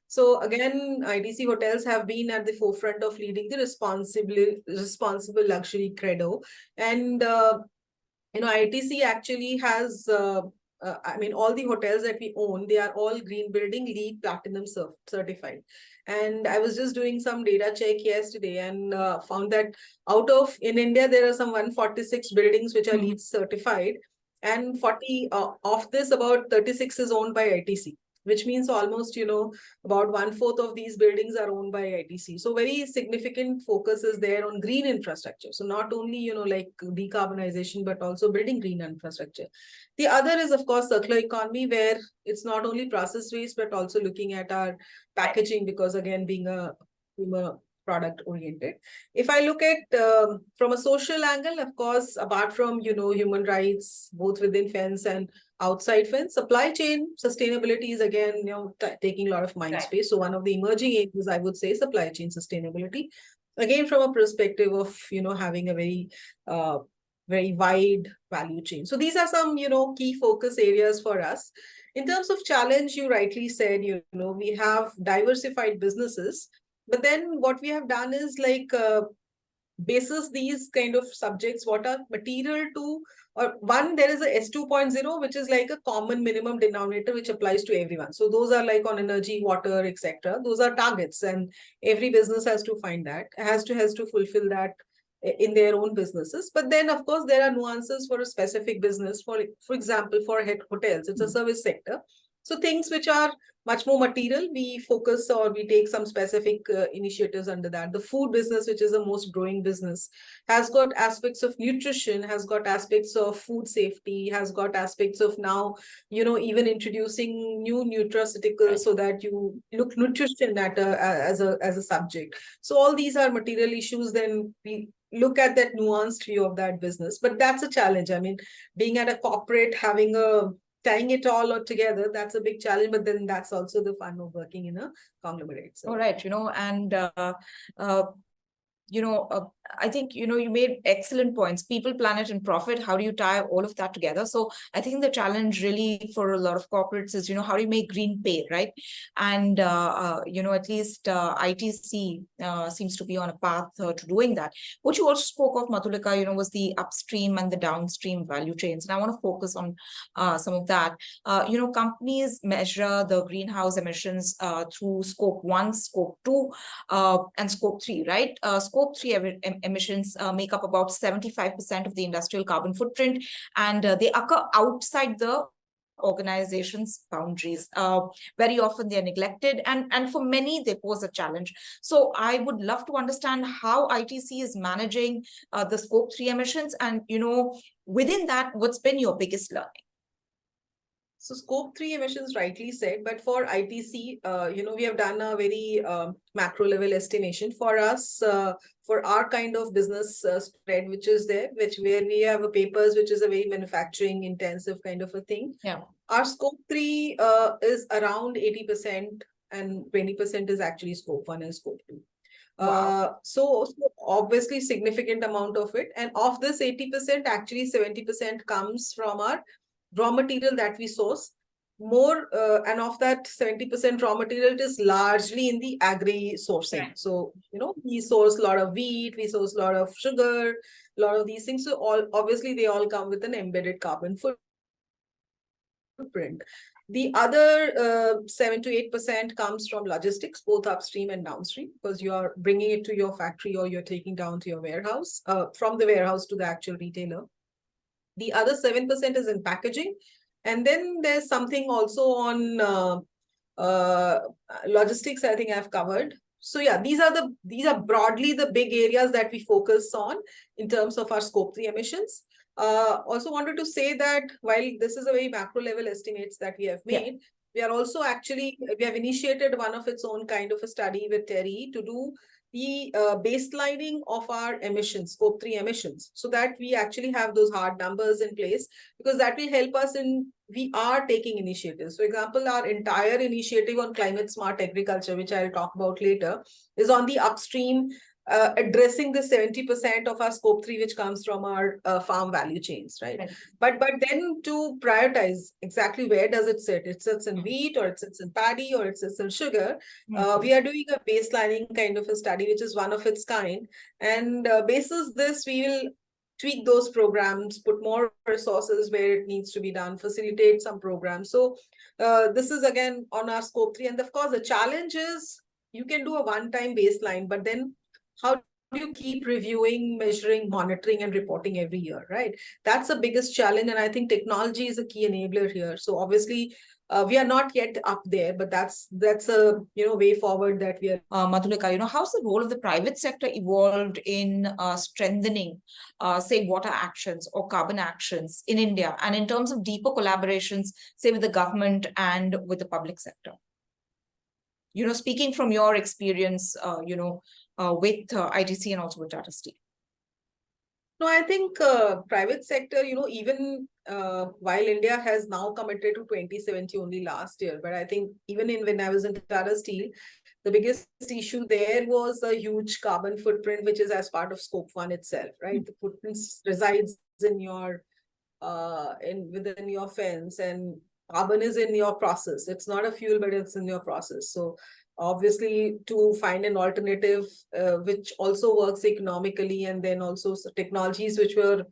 So again, ITC hotels have been at the forefront of leading the responsible luxury credo. And, ITC actually has, all the hotels that we own, they are all green building LEED Platinum certified. And I was just doing some data check yesterday and found that in India, there are some 146 buildings which are LEED certified. And 40 of this, about 36 is owned by ITC, which means almost, about 1/4 of these buildings are owned by ITC. So very significant focus is there on green infrastructure. So not only, like decarbonization, but also building green infrastructure. The other is, of course, circular economy, where it's not only process waste, but also looking at our packaging, because again, being a product oriented. If I look at from a social angle, of course, apart from, human rights, both within fence and outside fence, supply chain sustainability is again, taking a lot of mind space. So one of the emerging areas, I would say, supply chain sustainability. Again, from a perspective of, having a very, very wide value chain. So these are some, key focus areas for us. In terms of challenge, you rightly said, we have diversified businesses, but then what we have done is like basis these kind of subjects, what are material to, or one, there is a S2.0, which is like a common minimum denominator, which applies to everyone. So those are like on energy, water, etc. Those are targets, and every business has to find that, has to fulfill that in their own businesses. But then, of course, there are nuances for a specific business. For example, for hotels, it's a service sector. So things which are much more material, we focus or we take some specific initiatives under that. The food business, which is the most growing business, has got aspects of nutrition, has got aspects of food safety, has got aspects of now, even introducing new nutraceuticals so that you look nutrition at as a subject. So all these are material issues. Then we look at that nuanced view of that business. But that's a challenge. I mean, being at a corporate, tying it all together, that's a big challenge, but then that's also the fun of working in a conglomerate. So. All right, and I think, you made excellent points. People, planet, and profit. How do you tie all of that together? So I think the challenge really for a lot of corporates is, how do you make green pay, right? And, at least ITC seems to be on a path to doing that. What you also spoke of, Madhulika, was the upstream and the downstream value chains. And I want to focus on some of that. Companies measure the greenhouse emissions through scope 1, scope 2, and scope 3, right? Scope 3 emissions make up about 75% of the industrial carbon footprint, and they occur outside the organization's boundaries. Very often they're neglected, and for many they pose a challenge. So I would love to understand how ITC is managing the scope 3 emissions, and within that, what's been your biggest learning? So scope 3 emissions, rightly said, but for ITC, we have done a very macro level estimation for us, for our kind of business spread, which is there, where we have a papers, which is a very manufacturing intensive kind of a thing. Yeah. Our scope 3 is around 80%, and 20% is actually scope 1 and scope 2. Wow. So obviously significant amount of it. And of this 80%, actually 70% comes from our raw material that we source. More, and of that 70% raw material, it is largely in the agri sourcing. Right. So, we source a lot of wheat, we source a lot of sugar, a lot of these things. So obviously they all come with an embedded carbon footprint. The other 7 to 8% comes from logistics, both upstream and downstream, because you are bringing it to your factory or you're taking down to your warehouse, from the warehouse to the actual retailer. The other 7% is in packaging. And then there's something also on logistics, I think I've covered. So yeah, these are broadly the big areas that we focus on in terms of our scope 3 emissions. Also wanted to say that while this is a very macro level estimates that we have made, we are also we have initiated one of its own kind of a study with Terry to do the baselining of our emissions, scope 3 emissions, so that we actually have those hard numbers in place, because that will help us we are taking initiatives. For example, our entire initiative on climate smart agriculture, which I'll talk about later, is on the upstream, addressing the 70% of our scope 3, which comes from our farm value chains, right? But then to prioritize exactly where does it sit? It sits in wheat, or it sits in paddy, or it sits in sugar. We are doing a baselining kind of a study, which is one of its kind. And basis this, we will tweak those programs, put more resources where it needs to be done, facilitate some programs. So this is again on our scope 3. And of course, the challenge is you can do a one-time baseline, but then how do you keep reviewing, measuring, monitoring, and reporting every year, right? That's the biggest challenge. And I think technology is a key enabler here. So obviously, we are not yet up there, but that's a way forward that we are. Madhulika, how's the role of the private sector evolved in strengthening, say, water actions or carbon actions in India, and in terms of deeper collaborations, say, with the government and with the public sector? Speaking from your experience, with ITC and also with Tata Steel. No, I think private sector, even while India has now committed to 2070 only last year, but I think even when I was in Tata Steel, the biggest issue there was a huge carbon footprint, which is as part of scope 1 itself, right? The footprint resides in your within your fence, and carbon is in your process. It's not a fuel, but it's in your process. So obviously, to find an alternative which also works economically, and then also technologies which were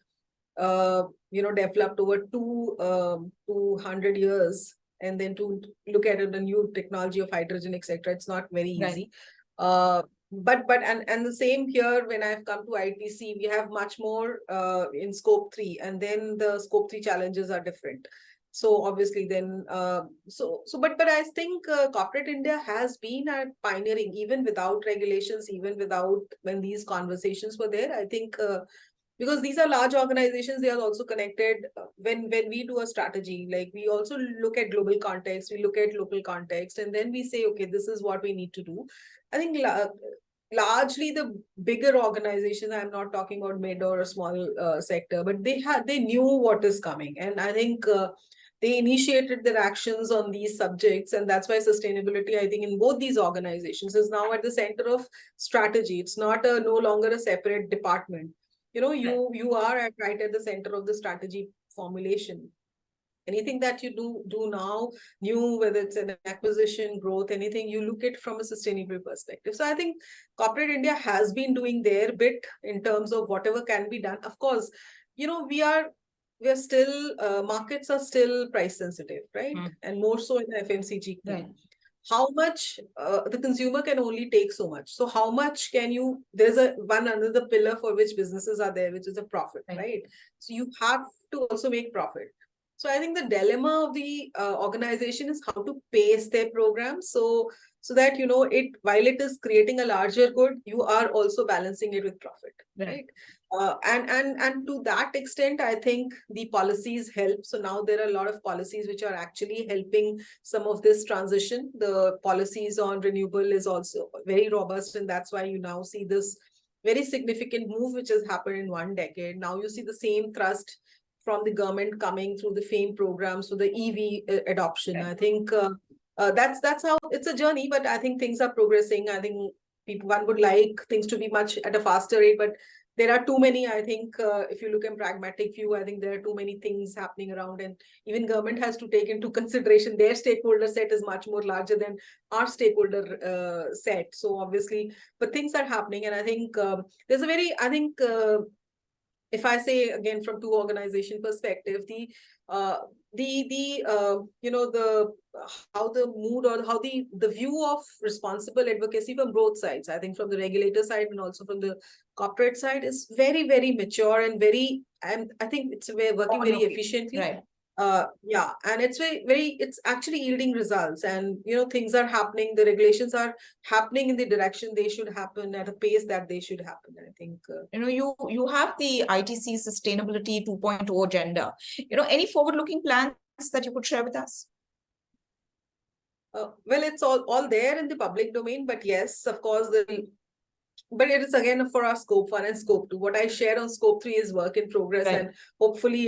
developed over 200 years, and then to look at the new technology of hydrogen, etc. It's not very easy. But the same here, when I've come to ITC, we have much more in scope 3, and then the scope 3 challenges are different. So obviously then, but I think corporate India has been pioneering, even without regulations, even without when these conversations were there. I think because these are large organizations, they are also connected. When we do a strategy, like we also look at global context, we look at local context, and then we say, okay, this is what we need to do. I think largely the bigger organizations, I'm not talking about mid or a small sector, but they knew what is coming, and I think they initiated their actions on these subjects, and that's why sustainability, I think, in both these organizations is now at the center of strategy. It's not no longer a separate department. You are right at the center of the strategy formulation. Anything that you do now, whether it's an acquisition, growth, anything, you look at from a sustainable perspective. So I think corporate India has been doing their bit in terms of whatever can be done. Of course, we are still, markets are still price sensitive, right? And more so in the FMCG. Right. How much the consumer can only take so much. So how much can you, there's another pillar for which businesses are there, which is a profit, right? So you have to also make profit. So I think the dilemma of the organization is how to pace their programs. So that, while it is creating a larger good, you are also balancing it with profit, right? And to that extent, I think the policies help. So now there are a lot of policies which are actually helping some of this transition. The policies on renewable is also very robust, and that's why you now see this very significant move which has happened in 1 decade. Now you see the same thrust from the government coming through the FAME program, so the EV adoption. I think that's how it's a journey, but I think things are progressing. I think one would like things to be much at a faster rate, but there are too many. I think if you look at pragmatic view, I think there are too many things happening around, and even government has to take into consideration their stakeholder set is much more larger than our stakeholder set. So obviously, but things are happening, and I think there's a very, if I say again from two organization perspective, how the mood or how the view of responsible advocacy from both sides, I think from the regulator side and also from the corporate side, is very, very mature and very, and I think it's working very efficiently. Right. And it's it's actually yielding results, and things are happening, the regulations are happening in the direction they should happen, at a pace that they should happen. I think you have the ITC Sustainability 2.0 agenda. Any forward-looking plans that you could share with us? Well, it's all there in the public domain, but yes, of course, but it is again for our scope 1 and scope 2. What I share on scope 3 is work in progress, and hopefully,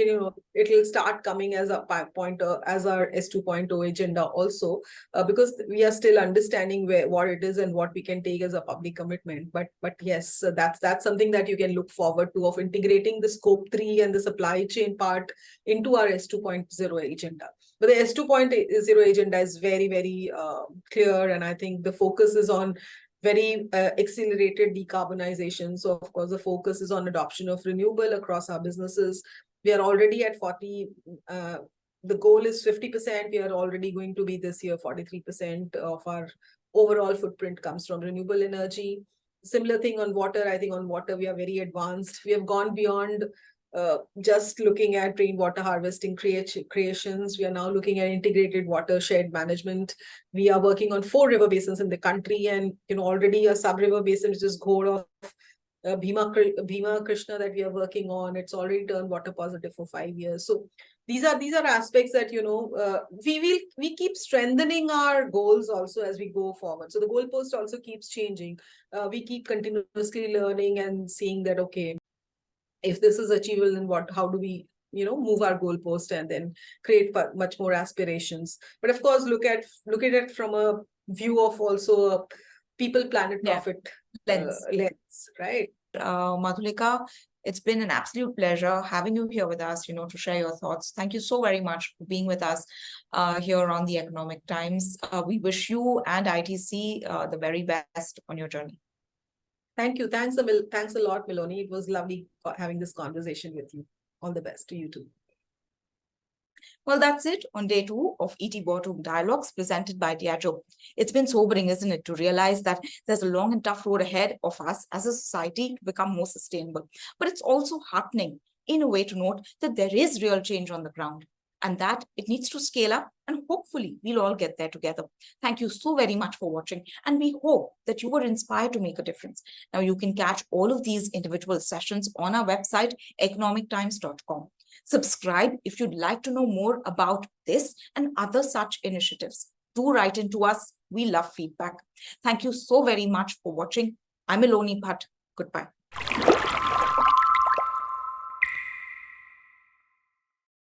it will start coming as a point as our S2.0 agenda also, because we are still understanding what it is and what we can take as a public commitment. But yes, that's something that you can look forward to, of integrating the scope 3 and the supply chain part into our S2.0 agenda. But the S2.0 agenda is very, very clear, and I think the focus is on very accelerated decarbonization. So of course, the focus is on adoption of renewable across our businesses. We are already at 40, the goal is 50%. We are already going to be this year 43% of our overall footprint comes from renewable energy. Similar thing on water. I think on water, we are very advanced. We have gone beyond just looking at rainwater harvesting creations. We are now looking at integrated watershed management. We are working on 4 river basins in the country, and already a sub-river basin, which is Ghor of Bhima Krishna, that we are working on. It's already turned water positive for 5 years. So these are aspects that we keep strengthening our goals also as we go forward. So the goalpost also keeps changing. We keep continuously learning and seeing that, okay, if this is achievable, then how do we move our goalpost and then create much more aspirations. But of course, look at it from a view of also people, planet, Yeah. profit Lens. lens, right? Madhulika, it's been an absolute pleasure having you here with us, to share your thoughts. Thank you so very much for being with us here on the Economic Times. We wish you and ITC the very best on your journey. Thank you. Thanks a lot, Miloni. It was lovely having this conversation with you. All the best to you too. Well, that's it on day 2 of ET Boardroom Dialogues presented by Diageo. It's been sobering, isn't it, to realize that there's a long and tough road ahead of us as a society to become more sustainable. But it's also heartening in a way to note that there is real change on the ground and that it needs to scale up, and hopefully we'll all get there together. Thank you so very much for watching, and we hope that you were inspired to make a difference. Now you can catch all of these individual sessions on our website, economictimes.com. Subscribe if you'd like to know more about this and other such initiatives. Do write into us. We love feedback. Thank you so very much for watching. I'm Miloni Bhatt. Goodbye.